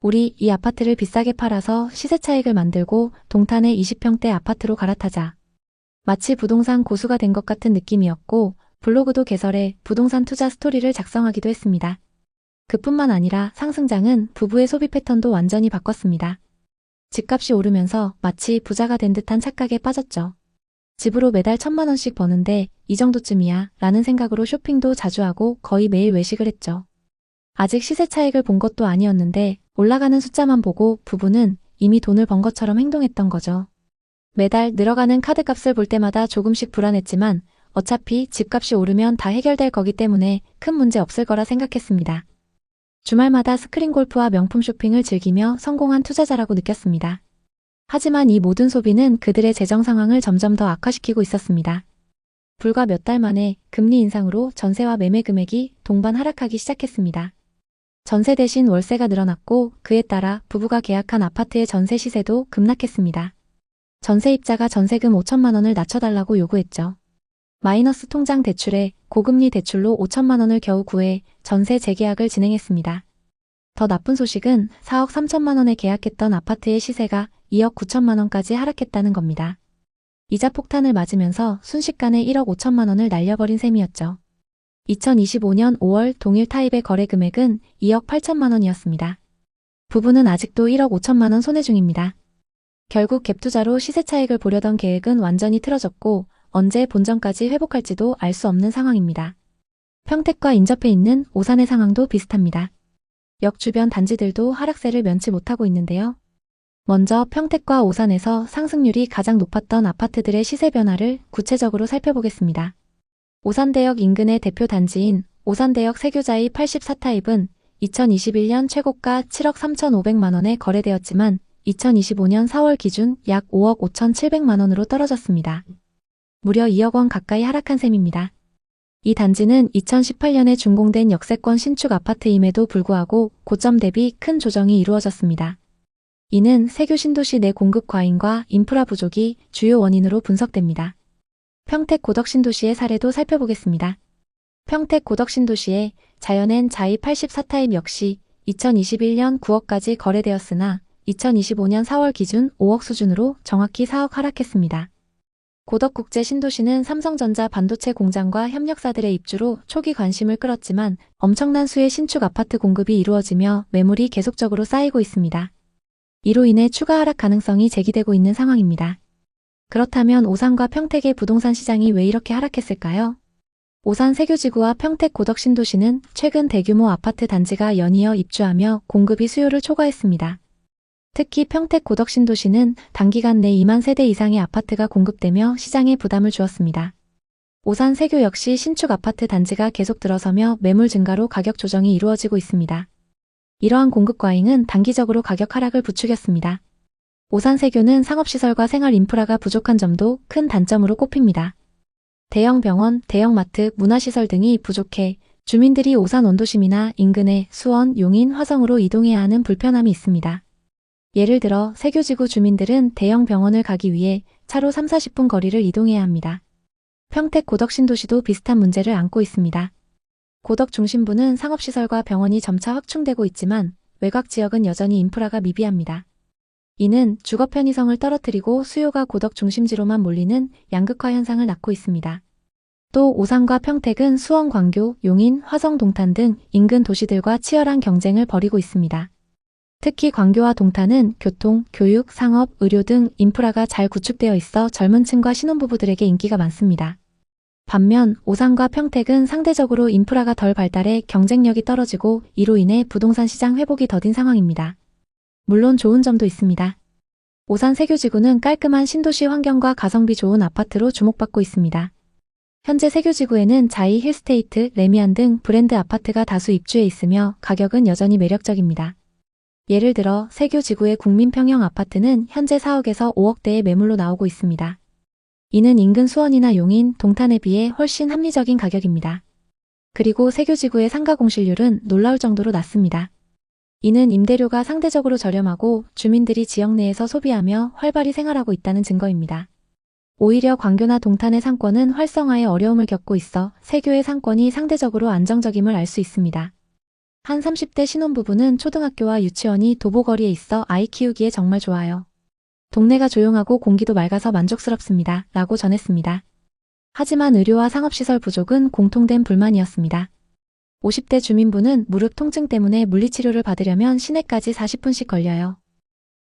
우리 이 아파트를 비싸게 팔아서 시세 차익을 만들고 동탄의 20평대 아파트로 갈아타자. 마치 부동산 고수가 된 것 같은 느낌이었고 블로그도 개설해 부동산 투자 스토리를 작성하기도 했습니다. 그뿐만 아니라 상승장은 부부의 소비 패턴도 완전히 바꿨습니다. 집값이 오르면서 마치 부자가 된 듯한 착각에 빠졌죠. 집으로 매달 1,000만 원씩 버는데 이 정도쯤이야 라는 생각으로 쇼핑도 자주 하고 거의 매일 외식을 했죠. 아직 시세 차익을 본 것도 아니었는데 올라가는 숫자만 보고 부부는 이미 돈을 번 것처럼 행동했던 거죠. 매달 늘어가는 카드값을 볼 때마다 조금씩 불안했지만 어차피 집값이 오르면 다 해결될 거기 때문에 큰 문제 없을 거라 생각했습니다. 주말마다 스크린 골프와 명품 쇼핑을 즐기며 성공한 투자자라고 느꼈습니다. 하지만 이 모든 소비는 그들의 재정 상황을 점점 더 악화시키고 있었습니다. 불과 몇 달 만에 금리 인상으로 전세와 매매 금액이 동반 하락하기 시작했습니다. 전세 대신 월세가 늘어났고 그에 따라 부부가 계약한 아파트의 전세 시세도 급락했습니다. 전세입자가 전세금 5천만 원을 낮춰달라고 요구했죠. 마이너스 통장 대출에 고금리 대출로 5천만 원을 겨우 구해 전세 재계약을 진행했습니다. 더 나쁜 소식은 4억 3천만 원에 계약했던 아파트의 시세가 2억 9천만 원까지 하락했다는 겁니다. 이자 폭탄을 맞으면서 순식간에 1억 5천만 원을 날려버린 셈이었죠. 2025년 5월 동일 타입의 거래 금액은 2억 8천만 원이었습니다. 부부는 아직도 1억 5천만 원 손해 중입니다. 결국 갭 투자로 시세 차익을 보려던 계획은 완전히 틀어졌고 언제 본전까지 회복할지도 알 수 없는 상황입니다. 평택과 인접해 있는 오산의 상황도 비슷합니다. 역 주변 단지들도 하락세를 면치 못하고 있는데요. 먼저 평택과 오산에서 상승률이 가장 높았던 아파트들의 시세 변화를 구체적으로 살펴보겠습니다. 오산대역 인근의 대표 단지인 오산대역 세교자이 84타입은 2021년 최고가 7억 3,500만 원에 거래되었지만 2025년 4월 기준 약 5억 5,700만 원으로 떨어졌습니다. 무려 2억 원 가까이 하락한 셈입니다. 이 단지는 2018년에 준공된 역세권 신축 아파트임에도 불구하고 고점 대비 큰 조정이 이루어졌습니다. 이는 세교 신도시 내 공급 과잉과 인프라 부족이 주요 원인으로 분석됩니다. 평택 고덕 신도시의 사례도 살펴보겠습니다. 평택 고덕 신도시의 자연엔 자이 84타입 역시 2021년 9억까지 거래되었으나 2025년 4월 기준 5억 수준으로 정확히 4억 하락했습니다. 고덕국제 신도시는 삼성전자 반도체 공장과 협력사들의 입주로 초기 관심을 끌었지만 엄청난 수의 신축 아파트 공급이 이루어지며 매물이 계속적으로 쌓이고 있습니다. 이로 인해 추가 하락 가능성이 제기되고 있는 상황입니다. 그렇다면 오산과 평택의 부동산 시장이 왜 이렇게 하락했을까요? 오산 세교지구와 평택 고덕 신도시는 최근 대규모 아파트 단지가 연이어 입주하며 공급이 수요를 초과했습니다. 특히 평택 고덕 신도시는 단기간 내 2만 세대 이상의 아파트가 공급되며 시장에 부담을 주었습니다. 오산 세교 역시 신축 아파트 단지가 계속 들어서며 매물 증가로 가격 조정이 이루어지고 있습니다. 이러한 공급 과잉은 단기적으로 가격 하락을 부추겼습니다. 오산 세교는 상업시설과 생활 인프라가 부족한 점도 큰 단점으로 꼽힙니다. 대형 병원, 대형 마트, 문화시설 등이 부족해 주민들이 오산 원도심이나 인근의 수원, 용인, 화성으로 이동해야 하는 불편함이 있습니다. 예를 들어 세교지구 주민들은 대형 병원을 가기 위해 차로 3, 40분 거리를 이동해야 합니다. 평택 고덕 신도시도 비슷한 문제를 안고 있습니다. 고덕 중심부는 상업시설과 병원이 점차 확충되고 있지만 외곽 지역은 여전히 인프라가 미비합니다. 이는 주거 편의성을 떨어뜨리고 수요가 고덕 중심지로만 몰리는 양극화 현상을 낳고 있습니다. 또 오산과 평택은 수원, 광교, 용인, 화성, 동탄 등 인근 도시들과 치열한 경쟁을 벌이고 있습니다. 특히 광교와 동탄은 교통, 교육, 상업, 의료 등 인프라가 잘 구축되어 있어 젊은 층과 신혼부부들에게 인기가 많습니다. 반면 오산과 평택은 상대적으로 인프라가 덜 발달해 경쟁력이 떨어지고 이로 인해 부동산 시장 회복이 더딘 상황입니다. 물론 좋은 점도 있습니다. 오산 세교지구는 깔끔한 신도시 환경과 가성비 좋은 아파트로 주목받고 있습니다. 현재 세교지구에는 자이, 힐스테이트, 레미안 등 브랜드 아파트가 다수 입주해 있으며 가격은 여전히 매력적입니다. 예를 들어 세교지구의 국민평형 아파트는 현재 4억에서 5억대의 매물로 나오고 있습니다. 이는 인근 수원이나 용인, 동탄에 비해 훨씬 합리적인 가격입니다. 그리고 세교지구의 상가 공실률은 놀라울 정도로 낮습니다. 이는 임대료가 상대적으로 저렴하고 주민들이 지역 내에서 소비하며 활발히 생활하고 있다는 증거입니다. 오히려 광교나 동탄의 상권은 활성화에 어려움을 겪고 있어 세교의 상권이 상대적으로 안정적임을 알 수 있습니다. 한 30대 신혼부부는 초등학교와 유치원이 도보거리에 있어 아이 키우기에 정말 좋아요. 동네가 조용하고 공기도 맑아서 만족스럽습니다. 라고 전했습니다. 하지만 의료와 상업시설 부족은 공통된 불만이었습니다. 50대 주민부는 무릎 통증 때문에 물리치료를 받으려면 시내까지 40분씩 걸려요.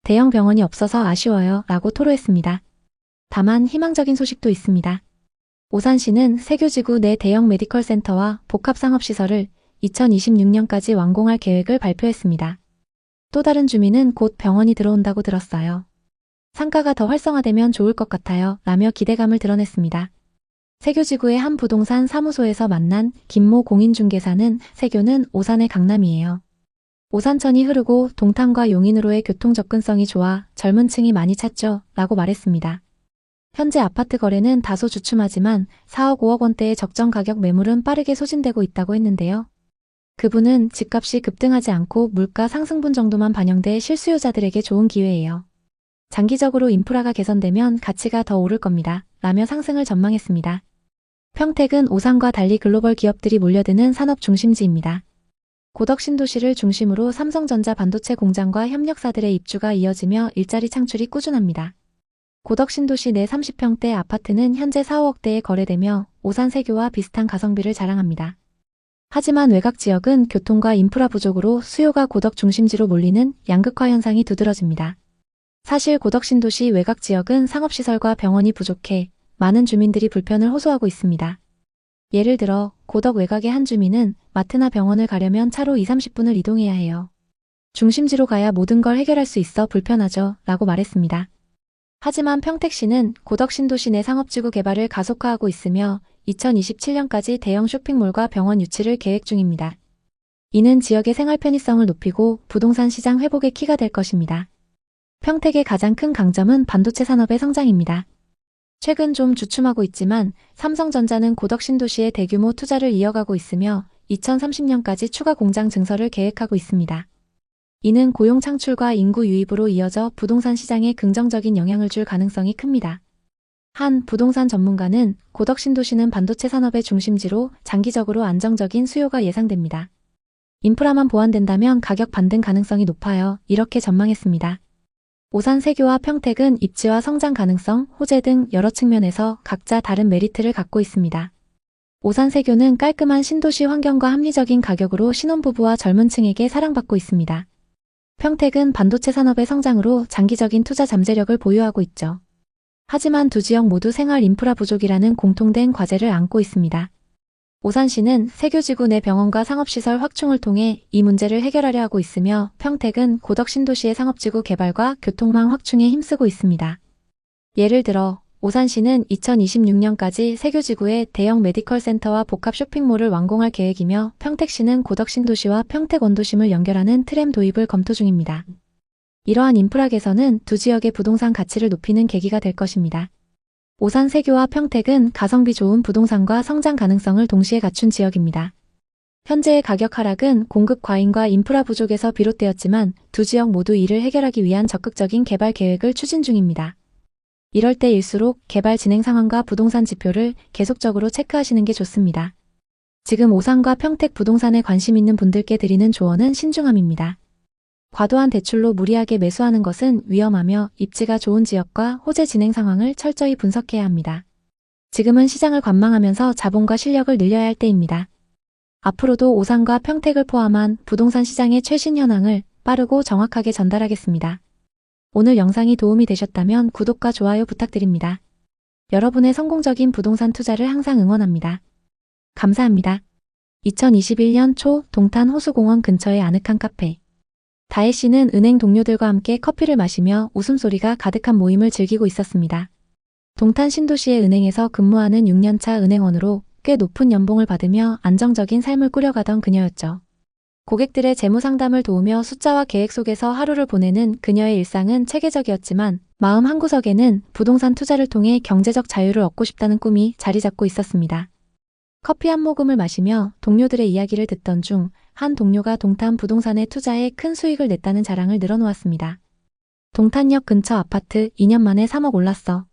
대형 병원이 없어서 아쉬워요. 라고 토로했습니다. 다만 희망적인 소식도 있습니다. 오산시는 세교지구 내 대형 메디컬 센터와 복합상업시설을 2026년까지 완공할 계획을 발표했습니다. 또 다른 주민은 곧 병원이 들어온다고 들었어요. 상가가 더 활성화되면 좋을 것 같아요. 라며 기대감을 드러냈습니다. 세교지구의 한 부동산 사무소에서 만난 김모 공인중개사는 세교는 오산의 강남이에요. 오산천이 흐르고 동탄과 용인으로의 교통 접근성이 좋아 젊은 층이 많이 찾죠. 라고 말했습니다. 현재 아파트 거래는 다소 주춤하지만 4억 5억 원대의 적정 가격 매물은 빠르게 소진되고 있다고 했는데요. 그분은 집값이 급등하지 않고 물가 상승분 정도만 반영돼 실수요자들에게 좋은 기회예요. 장기적으로 인프라가 개선되면 가치가 더 오를 겁니다. 라며 상승을 전망했습니다. 평택은 오산과 달리 글로벌 기업들이 몰려드는 산업 중심지입니다. 고덕 신도시를 중심으로 삼성전자 반도체 공장과 협력사들의 입주가 이어지며 일자리 창출이 꾸준합니다. 고덕 신도시 내 30평대 아파트는 현재 4~5억대에 거래되며 오산 세교와 비슷한 가성비를 자랑합니다. 하지만 외곽 지역은 교통과 인프라 부족으로 수요가 고덕 중심지로 몰리는 양극화 현상이 두드러집니다. 사실 고덕 신도시 외곽 지역은 상업시설과 병원이 부족해 많은 주민들이 불편을 호소하고 있습니다. 예를 들어 고덕 외곽의 한 주민은 마트나 병원을 가려면 차로 2~30분을 이동해야 해요. 중심지로 가야 모든 걸 해결할 수 있어 불편하죠 라고 말했습니다. 하지만 평택시는 고덕 신도시 내 상업지구 개발을 가속화하고 있으며 2027년까지 대형 쇼핑몰과 병원 유치를 계획 중입니다. 이는 지역의 생활 편의성을 높이고 부동산 시장 회복의 키가 될 것입니다. 평택의 가장 큰 강점은 반도체 산업의 성장입니다. 최근 좀 주춤하고 있지만 삼성전자는 고덕 신도시에 대규모 투자를 이어가고 있으며 2030년까지 추가 공장 증설을 계획하고 있습니다. 이는 고용 창출과 인구 유입으로 이어져 부동산 시장에 긍정적인 영향을 줄 가능성이 큽니다. 한 부동산 전문가는 고덕 신도시는 반도체 산업의 중심지로 장기적으로 안정적인 수요가 예상됩니다. 인프라만 보완된다면 가격 반등 가능성이 높아요. 이렇게 전망했습니다. 오산 세교와 평택은 입지와 성장 가능성, 호재 등 여러 측면에서 각자 다른 메리트를 갖고 있습니다. 오산 세교는 깔끔한 신도시 환경과 합리적인 가격으로 신혼부부와 젊은 층에게 사랑받고 있습니다. 평택은 반도체 산업의 성장으로 장기적인 투자 잠재력을 보유하고 있죠. 하지만 두 지역 모두 생활 인프라 부족이라는 공통된 과제를 안고 있습니다. 오산시는 세교지구 내 병원과 상업시설 확충을 통해 이 문제를 해결하려 하고 있으며 평택은 고덕 신도시의 상업지구 개발과 교통망 확충에 힘쓰고 있습니다. 예를 들어 오산시는 2026년까지 세교지구에 대형 메디컬 센터와 복합 쇼핑몰을 완공할 계획이며 평택시는 고덕 신도시와 평택 원도심을 연결하는 트램 도입을 검토 중입니다. 이러한 인프라 개선은 두 지역의 부동산 가치를 높이는 계기가 될 것입니다. 오산 세교와 평택은 가성비 좋은 부동산과 성장 가능성을 동시에 갖춘 지역입니다. 현재의 가격 하락은 공급 과잉과 인프라 부족에서 비롯되었지만 두 지역 모두 이를 해결하기 위한 적극적인 개발 계획을 추진 중입니다. 이럴 때일수록 개발 진행 상황과 부동산 지표를 계속적으로 체크하시는 게 좋습니다. 지금 오산과 평택 부동산에 관심 있는 분들께 드리는 조언은 신중함입니다. 과도한 대출로 무리하게 매수하는 것은 위험하며 입지가 좋은 지역과 호재 진행 상황을 철저히 분석해야 합니다. 지금은 시장을 관망하면서 자본과 실력을 늘려야 할 때입니다. 앞으로도 오산과 평택을 포함한 부동산 시장의 최신 현황을 빠르고 정확하게 전달하겠습니다. 오늘 영상이 도움이 되셨다면 구독과 좋아요 부탁드립니다. 여러분의 성공적인 부동산 투자를 항상 응원합니다. 감사합니다. 2021년 초 동탄 호수공원 근처의 아늑한 카페. 다혜 씨는 은행 동료들과 함께 커피를 마시며 웃음소리가 가득한 모임을 즐기고 있었습니다. 동탄 신도시의 은행에서 근무하는 6년차 은행원으로 꽤 높은 연봉을 받으며 안정적인 삶을 꾸려가던 그녀였죠. 고객들의 재무 상담을 도우며 숫자와 계획 속에서 하루를 보내는 그녀의 일상은 체계적이었지만 마음 한구석에는 부동산 투자를 통해 경제적 자유를 얻고 싶다는 꿈이 자리 잡고 있었습니다. 커피 한 모금을 마시며 동료들의 이야기를 듣던 중 한 동료가 동탄 부동산에 투자해 큰 수익을 냈다는 자랑을 늘어놓았습니다. 동탄역 근처 아파트 2년 만에 3억 올랐어.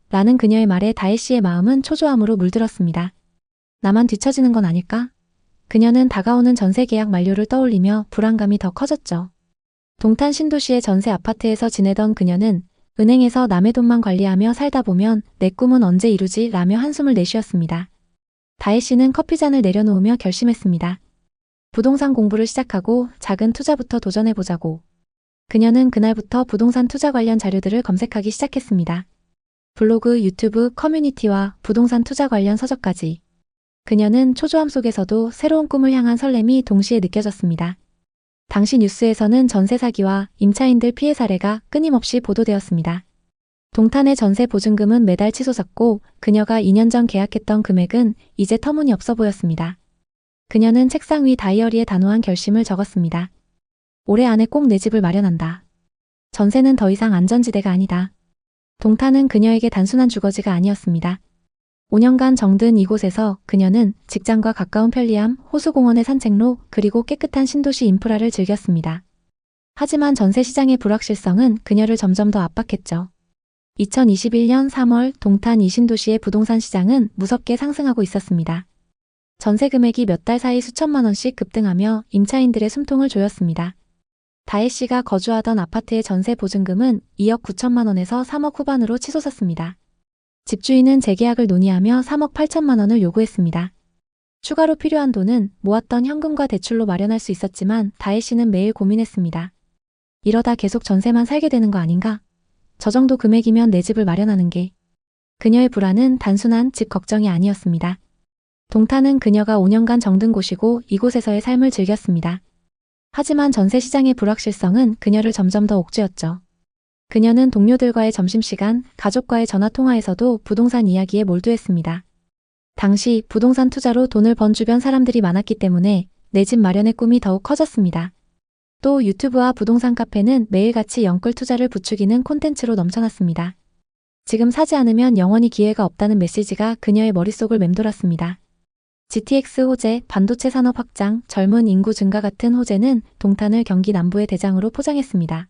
라는 그녀의 말에 다혜 씨의 마음은 초조함으로 물들었습니다. 나만 뒤처지는 건 아닐까? 그녀는 다가오는 전세 계약 만료를 떠올리며 불안감이 더 커졌죠. 동탄 신도시의 전세 아파트에서 지내던 그녀는 은행에서 남의 돈만 관리하며 살다 보면 내 꿈은 언제 이루지? 라며 한숨을 내쉬었습니다. 다혜 씨는 커피잔을 내려놓으며 결심했습니다. 부동산 공부를 시작하고 작은 투자부터 도전해보자고. 그녀는 그날부터 부동산 투자 관련 자료들을 검색하기 시작했습니다. 블로그, 유튜브, 커뮤니티와 부동산 투자 관련 서적까지. 그녀는 초조함 속에서도 새로운 꿈을 향한 설렘이 동시에 느껴졌습니다. 당시 뉴스에서는 전세 사기와 임차인들 피해 사례가 끊임없이 보도되었습니다. 동탄의 전세 보증금은 매달 치솟았고 그녀가 2년 전 계약했던 금액은 이제 터무니없어 보였습니다. 그녀는 책상 위 다이어리에 단호한 결심을 적었습니다. 올해 안에 꼭 내 집을 마련한다. 전세는 더 이상 안전지대가 아니다. 동탄은 그녀에게 단순한 주거지가 아니었습니다. 5년간 정든 이곳에서 그녀는 직장과 가까운 편리함, 호수공원의 산책로, 그리고 깨끗한 신도시 인프라를 즐겼습니다. 하지만 전세 시장의 불확실성은 그녀를 점점 더 압박했죠. 2021년 3월 동탄 이신도시의 부동산 시장은 무섭게 상승하고 있었습니다. 전세 금액이 몇 달 사이 수천만 원씩 급등하며 임차인들의 숨통을 조였습니다. 다혜 씨가 거주하던 아파트의 전세 보증금은 2억 9천만 원에서 3억 후반으로 치솟았습니다. 집주인은 재계약을 논의하며 3억 8천만 원을 요구했습니다. 추가로 필요한 돈은 모았던 현금과 대출로 마련할 수 있었지만 다혜 씨는 매일 고민했습니다. 이러다 계속 전세만 살게 되는 거 아닌가? 저 정도 금액이면 내 집을 마련하는 게. 그녀의 불안은 단순한 집 걱정이 아니었습니다. 동탄은 그녀가 5년간 정든 곳이고 이곳에서의 삶을 즐겼습니다. 하지만 전세 시장의 불확실성은 그녀를 점점 더 옥죄었죠. 그녀는 동료들과의 점심시간, 가족과의 전화통화에서도 부동산 이야기에 몰두했습니다. 당시 부동산 투자로 돈을 번 주변 사람들이 많았기 때문에 내 집 마련의 꿈이 더욱 커졌습니다. 또 유튜브와 부동산 카페는 매일같이 영끌 투자를 부추기는 콘텐츠로 넘쳐났습니다. 지금 사지 않으면 영원히 기회가 없다는 메시지가 그녀의 머릿속을 맴돌았습니다. GTX 호재, 반도체 산업 확장, 젊은 인구 증가 같은 호재는 동탄을 경기 남부의 대장으로 포장했습니다.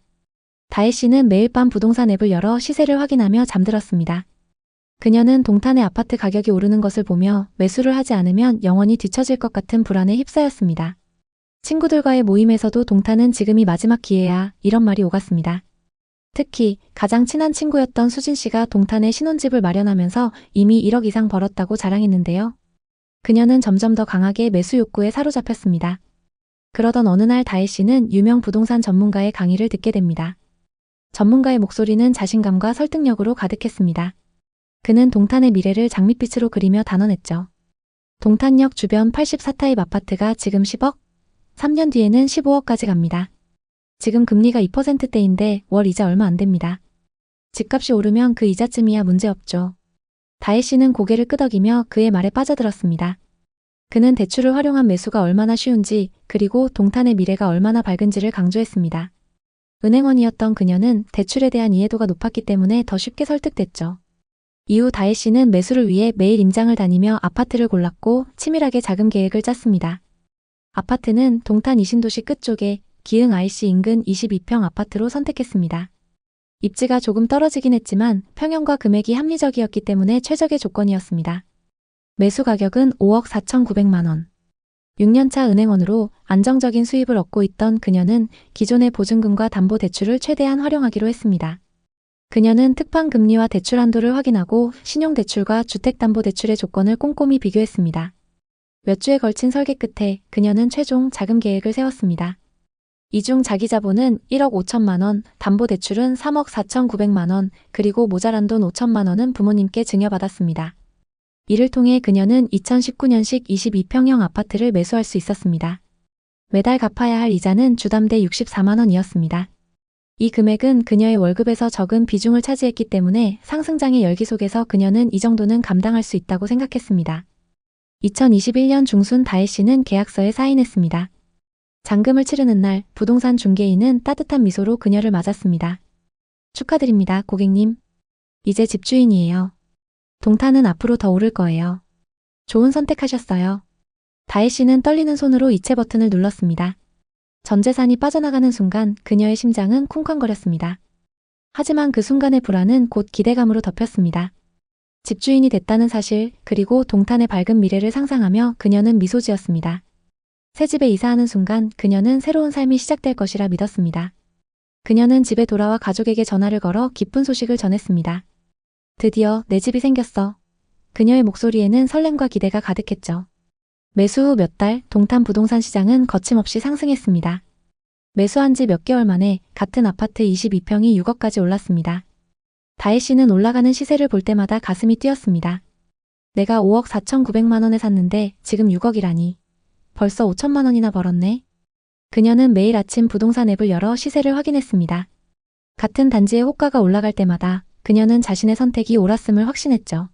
다혜 씨는 매일 밤 부동산 앱을 열어 시세를 확인하며 잠들었습니다. 그녀는 동탄의 아파트 가격이 오르는 것을 보며 매수를 하지 않으면 영원히 뒤처질 것 같은 불안에 휩싸였습니다. 친구들과의 모임에서도 동탄은 지금이 마지막 기회야, 이런 말이 오갔습니다. 특히 가장 친한 친구였던 수진 씨가 동탄에 신혼집을 마련하면서 이미 1억 이상 벌었다고 자랑했는데요. 그녀는 점점 더 강하게 매수 욕구에 사로잡혔습니다. 그러던 어느 날 다혜 씨는 유명 부동산 전문가의 강의를 듣게 됩니다. 전문가의 목소리는 자신감과 설득력으로 가득했습니다. 그는 동탄의 미래를 장밋빛으로 그리며 단언했죠. 동탄역 주변 84타입 아파트가 지금 10억? 3년 뒤에는 15억까지 갑니다. 지금 금리가 2%대인데 월 이자 얼마 안 됩니다. 집값이 오르면 그 이자쯤이야 문제없죠. 다혜 씨는 고개를 끄덕이며 그의 말에 빠져들었습니다. 그는 대출을 활용한 매수가 얼마나 쉬운지 그리고 동탄의 미래가 얼마나 밝은지를 강조했습니다. 은행원이었던 그녀는 대출에 대한 이해도가 높았기 때문에 더 쉽게 설득됐죠. 이후 다혜 씨는 매수를 위해 매일 임장을 다니며 아파트를 골랐고 치밀하게 자금 계획을 짰습니다. 아파트는 동탄 이신도시 끝쪽에 기흥 IC 인근 22평 아파트로 선택했습니다. 입지가 조금 떨어지긴 했지만 평형과 금액이 합리적이었기 때문에 최적의 조건이었습니다. 매수 가격은 5억 4,900만 원. 6년차 은행원으로 안정적인 수입을 얻고 있던 그녀는 기존의 보증금과 담보대출을 최대한 활용하기로 했습니다. 그녀는 특판 금리와 대출 한도를 확인하고 신용대출과 주택담보대출의 조건을 꼼꼼히 비교했습니다. 몇 주에 걸친 설계 끝에 그녀는 최종 자금 계획을 세웠습니다. 이 중 자기 자본은 1억 5천만 원, 담보대출은 3억 4,900만 원, 그리고 모자란 돈 5천만 원은 부모님께 증여받았습니다. 이를 통해 그녀는 2019년식 22평형 아파트를 매수할 수 있었습니다. 매달 갚아야 할 이자는 주담대 64만 원이었습니다. 이 금액은 그녀의 월급에서 적은 비중을 차지했기 때문에 상승장의 열기 속에서 그녀는 이 정도는 감당할 수 있다고 생각했습니다. 2021년 중순 다혜 씨는 계약서에 사인했습니다. 잔금을 치르는 날 부동산 중개인은 따뜻한 미소로 그녀를 맞았습니다. 축하드립니다, 고객님. 이제 집주인이에요. 동탄은 앞으로 더 오를 거예요. 좋은 선택하셨어요. 다혜 씨는 떨리는 손으로 이체 버튼을 눌렀습니다. 전 재산이 빠져나가는 순간 그녀의 심장은 쿵쾅거렸습니다. 하지만 그 순간의 불안은 곧 기대감으로 덮였습니다. 집주인이 됐다는 사실, 그리고 동탄의 밝은 미래를 상상하며 그녀는 미소 지었습니다. 새 집에 이사하는 순간 그녀는 새로운 삶이 시작될 것이라 믿었습니다. 그녀는 집에 돌아와 가족에게 전화를 걸어 기쁜 소식을 전했습니다. 드디어 내 집이 생겼어. 그녀의 목소리에는 설렘과 기대가 가득했죠. 매수 후 몇 달 동탄 부동산 시장은 거침없이 상승했습니다. 매수한 지 몇 개월 만에 같은 아파트 22평이 6억까지 올랐습니다. 다혜 씨는 올라가는 시세를 볼 때마다 가슴이 뛰었습니다. 내가 5억 4,900만 원에 샀는데 지금 6억이라니. 벌써 5천만 원이나 벌었네. 그녀는 매일 아침 부동산 앱을 열어 시세를 확인했습니다. 같은 단지의 호가가 올라갈 때마다 그녀는 자신의 선택이 옳았음을 확신했죠.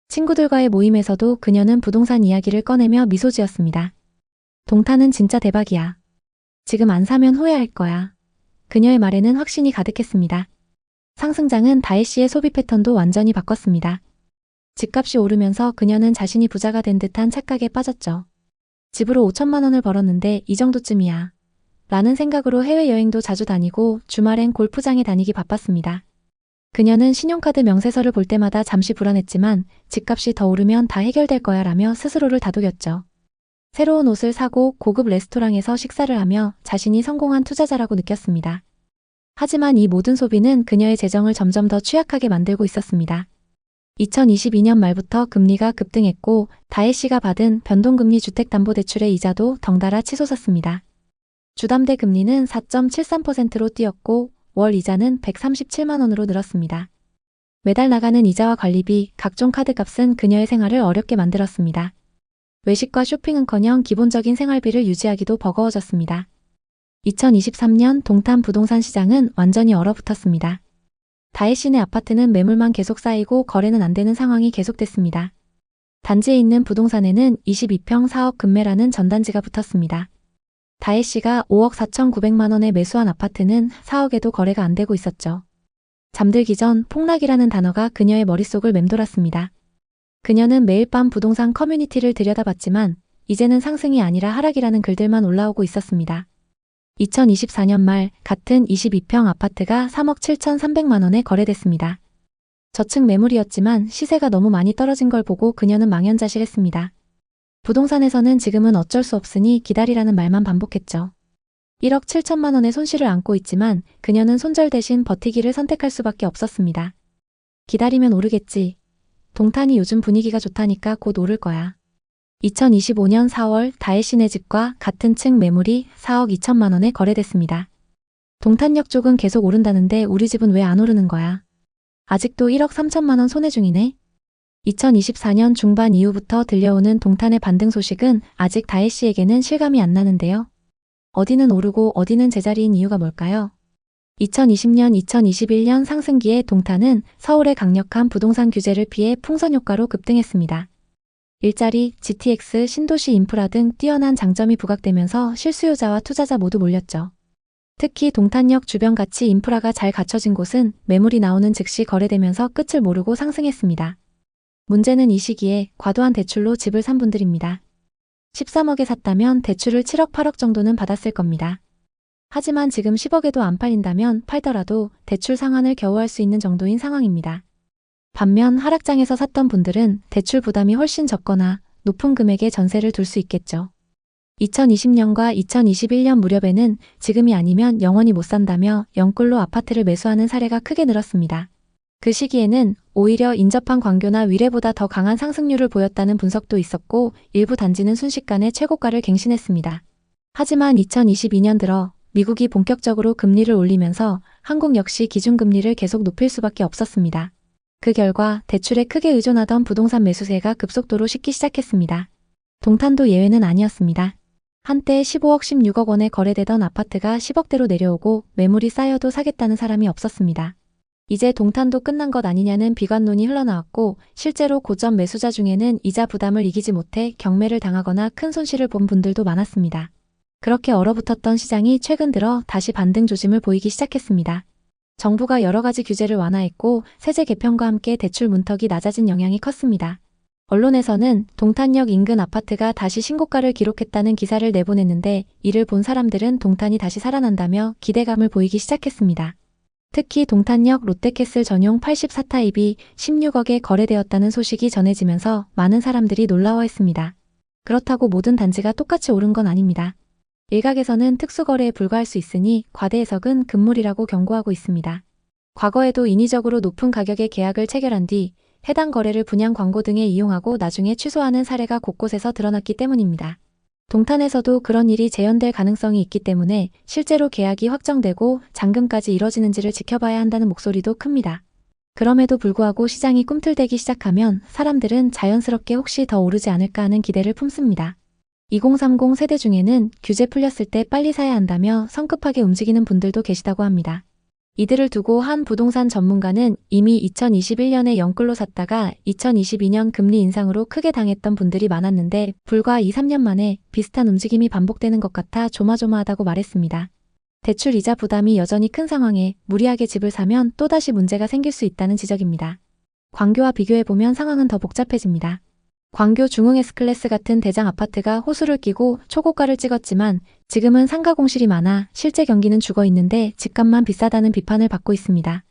친구들과의 모임에서도 그녀는 부동산 이야기를 꺼내며 미소 지었습니다. 동탄은 진짜 대박이야. 지금 안 사면 후회할 거야. 그녀의 말에는 확신이 가득했습니다. 상승장은 다혜 씨의 소비 패턴도 완전히 바꿨습니다. 집값이 오르면서 그녀는 자신이 부자가 된 듯한 착각에 빠졌죠. 집으로 5천만 원을 벌었는데 이 정도쯤이야. 라는 생각으로 해외여행도 자주 다니고 주말엔 골프장에 다니기 바빴습니다. 그녀는 신용카드 명세서를 볼 때마다 잠시 불안했지만 집값이 더 오르면 다 해결될 거야 라며 스스로를 다독였죠. 새로운 옷을 사고 고급 레스토랑에서 식사를 하며 자신이 성공한 투자자라고 느꼈습니다. 하지만 이 모든 소비는 그녀의 재정을 점점 더 취약하게 만들고 있었습니다. 2022년 말부터 금리가 급등했고 다혜 씨가 받은 변동금리 주택담보대출의 이자도 덩달아 치솟았습니다. 주담대 금리는 4.73%로 뛰었고 월 이자는 137만 원으로 늘었습니다. 매달 나가는 이자와 관리비, 각종 카드값은 그녀의 생활을 어렵게 만들었습니다. 외식과 쇼핑은커녕 기본적인 생활비를 유지하기도 버거워졌습니다. 2023년 동탄 부동산 시장은 완전히 얼어붙었습니다. 다혜 씨네 아파트는 매물만 계속 쌓이고 거래는 안 되는 상황이 계속됐습니다. 단지에 있는 부동산에는 22평 4억 급매라는 전단지가 붙었습니다. 다혜 씨가 5억 4,900만 원에 매수한 아파트는 4억에도 거래가 안 되고 있었죠. 잠들기 전 폭락이라는 단어가 그녀의 머릿속을 맴돌았습니다. 그녀는 매일 밤 부동산 커뮤니티를 들여다봤지만 이제는 상승이 아니라 하락이라는 글들만 올라오고 있었습니다. 2024년 말 같은 22평 아파트가 3억 7,300만 원에 거래됐습니다. 저층 매물이었지만 시세가 너무 많이 떨어진 걸 보고 그녀는 망연자실했습니다. 부동산에서는 지금은 어쩔 수 없으니 기다리라는 말만 반복했죠. 1억 7천만 원의 손실을 안고 있지만 그녀는 손절 대신 버티기를 선택할 수밖에 없었습니다. 기다리면 오르겠지. 동탄이 요즘 분위기가 좋다니까 곧 오를 거야. 2025년 4월 다혜 씨네 집과 같은 층 매물이 4억 2천만 원에 거래됐습니다. 동탄역 쪽은 계속 오른다는데 우리 집은 왜 안 오르는 거야? 아직도 1억 3천만 원 손해 중이네. 2024년 중반 이후부터 들려오는 동탄의 반등 소식은 아직 다혜 씨에게는 실감이 안 나는데요. 어디는 오르고 어디는 제자리인 이유가 뭘까요? 2020년, 2021년 상승기에 동탄은 서울의 강력한 부동산 규제를 피해 풍선 효과로 급등했습니다. 일자리, GTX, 신도시 인프라 등 뛰어난 장점이 부각되면서 실수요자와 투자자 모두 몰렸죠. 특히 동탄역 주변 가치 인프라가 잘 갖춰진 곳은 매물이 나오는 즉시 거래되면서 끝을 모르고 상승했습니다. 문제는 이 시기에 과도한 대출로 집을 산 분들입니다. 13억에 샀다면 대출을 7억 8억 정도는 받았을 겁니다. 하지만 지금 10억에도 안 팔린다면 팔더라도 대출 상환을 겨우 할 수 있는 정도인 상황입니다. 반면 하락장에서 샀던 분들은 대출 부담이 훨씬 적거나 높은 금액의 전세를 둘 수 있겠죠. 2020년과 2021년 무렵에는 지금이 아니면 영원히 못 산다며 영끌로 아파트를 매수하는 사례가 크게 늘었습니다. 그 시기에는 오히려 인접한 광교나 위례보다 더 강한 상승률을 보였다는 분석도 있었고 일부 단지는 순식간에 최고가를 갱신했습니다. 하지만 2022년 들어 미국이 본격적으로 금리를 올리면서 한국 역시 기준금리를 계속 높일 수밖에 없었습니다. 그 결과 대출에 크게 의존하던 부동산 매수세가 급속도로 식기 시작했습니다. 동탄도 예외는 아니었습니다. 한때 15억 16억 원에 거래되던 아파트가 10억대로 내려오고 매물이 쌓여도 사겠다는 사람이 없었습니다. 이제 동탄도 끝난 것 아니냐는 비관론이 흘러나왔고 실제로 고점 매수자 중에는 이자 부담을 이기지 못해 경매를 당하거나 큰 손실을 본 분들도 많았습니다. 그렇게 얼어붙었던 시장이 최근 들어 다시 반등 조짐을 보이기 시작했습니다. 정부가 여러 가지 규제를 완화했고 세제 개편과 함께 대출 문턱이 낮아진 영향이 컸습니다. 언론에서는 동탄역 인근 아파트가 다시 신고가를 기록했다는 기사를 내보냈는데 이를 본 사람들은 동탄이 다시 살아난다며 기대감을 보이기 시작했습니다. 특히 동탄역 롯데캐슬 전용 84타입이 16억에 거래되었다는 소식이 전해지면서 많은 사람들이 놀라워했습니다. 그렇다고 모든 단지가 똑같이 오른 건 아닙니다. 일각에서는 특수거래에 불과할 수 있으니 과대 해석은 금물이라고 경고하고 있습니다. 과거에도 인위적으로 높은 가격의 계약을 체결한 뒤 해당 거래를 분양 광고 등에 이용하고 나중에 취소하는 사례가 곳곳에서 드러났기 때문입니다. 동탄에서도 그런 일이 재현될 가능성이 있기 때문에 실제로 계약이 확정되고 잔금까지 이뤄지는지를 지켜봐야 한다는 목소리도 큽니다. 그럼에도 불구하고 시장이 꿈틀대기 시작하면 사람들은 자연스럽게 혹시 더 오르지 않을까 하는 기대를 품습니다. 2030 세대 중에는 규제 풀렸을 때 빨리 사야 한다며 성급하게 움직이는 분들도 계시다고 합니다. 이들을 두고 한 부동산 전문가는 이미 2021년에 영끌로 샀다가 2022년 금리 인상으로 크게 당했던 분들이 많았는데 불과 2, 3년 만에 비슷한 움직임이 반복되는 것 같아 조마조마하다고 말했습니다. 대출 이자 부담이 여전히 큰 상황에 무리하게 집을 사면 또다시 문제가 생길 수 있다는 지적입니다. 광교와 비교해보면 상황은 더 복잡해집니다. 광교 중흥 S클래스 같은 대장 아파트가 호수를 끼고 초고가를 찍었지만 지금은 상가 공실이 많아 실제 경기는 죽어 있는데 집값만 비싸다는 비판을 받고 있습니다.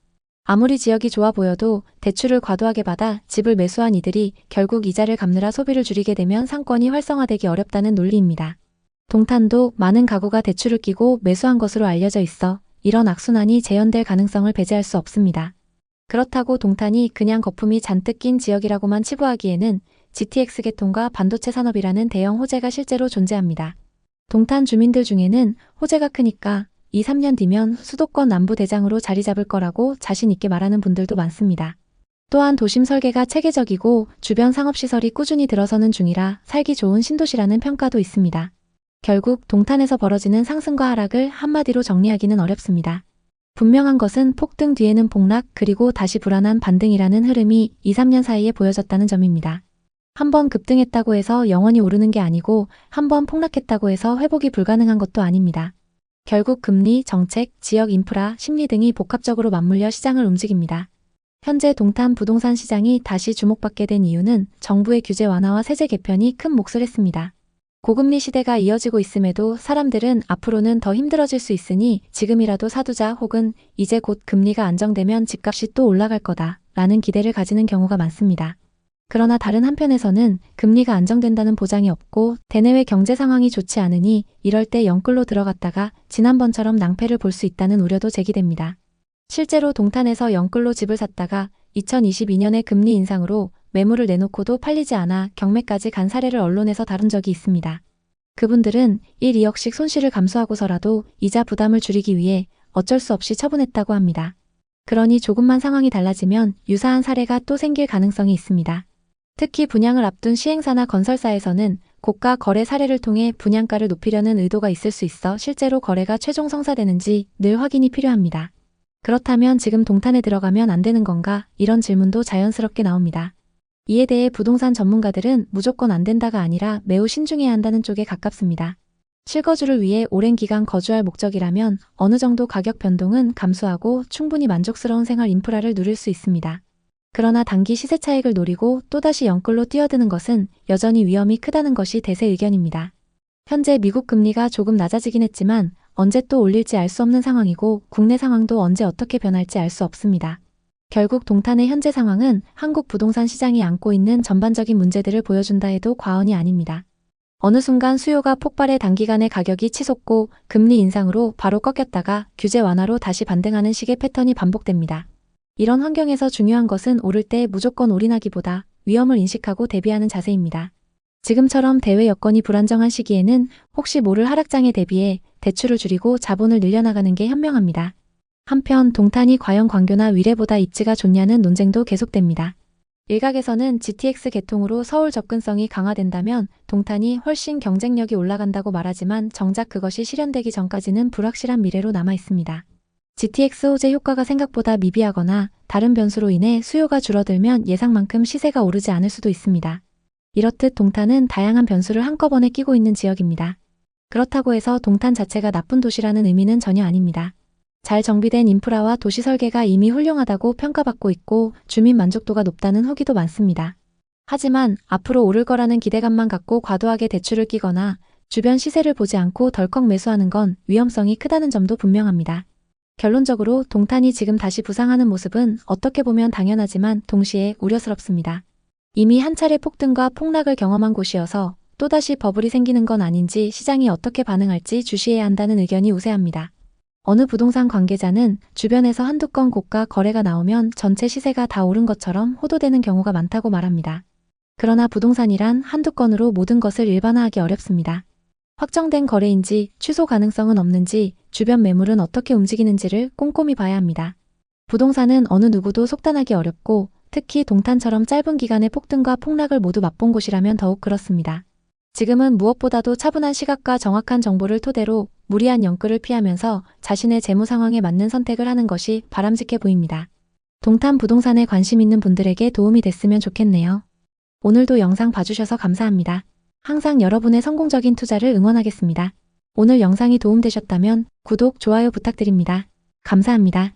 아무리 지역이 좋아 보여도 대출을 과도하게 받아 집을 매수한 이들이 결국 이자를 갚느라 소비를 줄이게 되면 상권이 활성화되기 어렵다는 논리입니다. 동탄도 많은 가구가 대출을 끼고 매수한 것으로 알려져 있어 이런 악순환이 재현될 가능성을 배제할 수 없습니다. 그렇다고 동탄이 그냥 거품이 잔뜩 낀 지역이라고만 치부하기에는 GTX 계통과 반도체 산업이라는 대형 호재가 실제로 존재합니다. 동탄 주민들 중에는 호재가 크니까 2, 3년 뒤면 수도권 남부 대장으로 자리 잡을 거라고 자신 있게 말하는 분들도 많습니다. 또한 도심 설계가 체계적이고 주변 상업시설이 꾸준히 들어서는 중이라 살기 좋은 신도시라는 평가도 있습니다. 결국 동탄에서 벌어지는 상승과 하락을 한마디로 정리하기는 어렵습니다. 분명한 것은 폭등 뒤에는 폭락 그리고 다시 불안한 반등이라는 흐름이 2, 3년 사이에 보여졌다는 점입니다. 한번 급등했다고 해서 영원히 오르는 게 아니고 한번 폭락했다고 해서 회복이 불가능한 것도 아닙니다. 결국 금리, 정책, 지역 인프라, 심리 등이 복합적으로 맞물려 시장을 움직입니다. 현재 동탄 부동산 시장이 다시 주목받게 된 이유는 정부의 규제 완화와 세제 개편이 큰 몫을 했습니다. 고금리 시대가 이어지고 있음에도 사람들은 앞으로는 더 힘들어질 수 있으니 지금이라도 사두자 혹은 이제 곧 금리가 안정되면 집값이 또 올라갈 거다 라는 기대를 가지는 경우가 많습니다. 그러나 다른 한편에서는 금리가 안정된다는 보장이 없고 대내외 경제 상황이 좋지 않으니 이럴 때 영끌로 들어갔다가 지난번처럼 낭패를 볼 수 있다는 우려도 제기됩니다. 실제로 동탄에서 영끌로 집을 샀다가 2022년에 금리 인상으로 매물을 내놓고도 팔리지 않아 경매까지 간 사례를 언론에서 다룬 적이 있습니다. 그분들은 1, 2억씩 손실을 감수하고서라도 이자 부담을 줄이기 위해 어쩔 수 없이 처분했다고 합니다. 그러니 조금만 상황이 달라지면 유사한 사례가 또 생길 가능성이 있습니다. 특히 분양을 앞둔 시행사나 건설사에서는 고가 거래 사례를 통해 분양가를 높이려는 의도가 있을 수 있어 실제로 거래가 최종 성사되는지 늘 확인이 필요합니다. 그렇다면 지금 동탄에 들어가면 안 되는 건가? 이런 질문도 자연스럽게 나옵니다. 이에 대해 부동산 전문가들은 무조건 안 된다가 아니라 매우 신중해야 한다는 쪽에 가깝습니다. 실거주를 위해 오랜 기간 거주할 목적이라면 어느 정도 가격 변동은 감수하고 충분히 만족스러운 생활 인프라를 누릴 수 있습니다. 그러나 단기 시세 차익을 노리고 또다시 영끌로 뛰어드는 것은 여전히 위험이 크다는 것이 대세 의견입니다. 현재 미국 금리가 조금 낮아지긴 했지만 언제 또 올릴지 알 수 없는 상황이고 국내 상황도 언제 어떻게 변할지 알 수 없습니다. 결국 동탄의 현재 상황은 한국 부동산 시장이 안고 있는 전반적인 문제들을 보여준다 해도 과언이 아닙니다. 어느 순간 수요가 폭발해 단기간에 가격이 치솟고 금리 인상으로 바로 꺾였다가 규제 완화로 다시 반등하는 식의 패턴이 반복됩니다. 이런 환경에서 중요한 것은 오를 때 무조건 올인하기보다 위험을 인식하고 대비하는 자세입니다. 지금처럼 대외 여건이 불안정한 시기에는 혹시 모를 하락장에 대비해 대출을 줄이고 자본을 늘려나가는 게 현명합니다. 한편 동탄이 과연 광교나 위례보다 입지가 좋냐는 논쟁도 계속됩니다. 일각에서는 GTX 개통으로 서울 접근성이 강화된다면 동탄이 훨씬 경쟁력이 올라간다고 말하지만 정작 그것이 실현되기 전까지는 불확실한 미래로 남아 있습니다. GTX 호재 효과가 생각보다 미비하거나 다른 변수로 인해 수요가 줄어들면 예상만큼 시세가 오르지 않을 수도 있습니다. 이렇듯 동탄은 다양한 변수를 한꺼번에 끼고 있는 지역입니다. 그렇다고 해서 동탄 자체가 나쁜 도시라는 의미는 전혀 아닙니다. 잘 정비된 인프라와 도시 설계가 이미 훌륭하다고 평가받고 있고 주민 만족도가 높다는 후기도 많습니다. 하지만 앞으로 오를 거라는 기대감만 갖고 과도하게 대출을 끼거나 주변 시세를 보지 않고 덜컥 매수하는 건 위험성이 크다는 점도 분명합니다. 결론적으로 동탄이 지금 다시 부상하는 모습은 어떻게 보면 당연하지만 동시에 우려스럽습니다. 이미 한 차례 폭등과 폭락을 경험한 곳이어서 또다시 버블이 생기는 건 아닌지 시장이 어떻게 반응할지 주시해야 한다는 의견이 우세합니다. 어느 부동산 관계자는 주변에서 한두 건 고가 거래가 나오면 전체 시세가 다 오른 것처럼 호도되는 경우가 많다고 말합니다. 그러나 부동산이란 한두 건으로 모든 것을 일반화하기 어렵습니다. 확정된 거래인지 취소 가능성은 없는지 주변 매물은 어떻게 움직이는지를 꼼꼼히 봐야 합니다. 부동산은 어느 누구도 속단하기 어렵고 특히 동탄처럼 짧은 기간의 폭등과 폭락을 모두 맛본 곳이라면 더욱 그렇습니다. 지금은 무엇보다도 차분한 시각과 정확한 정보를 토대로 무리한 영끌을 피하면서 자신의 재무 상황에 맞는 선택을 하는 것이 바람직해 보입니다. 동탄 부동산에 관심 있는 분들에게 도움이 됐으면 좋겠네요. 오늘도 영상 봐주셔서 감사합니다. 항상 여러분의 성공적인 투자를 응원하겠습니다. 오늘 영상이 도움되셨다면 구독, 좋아요 부탁드립니다. 감사합니다.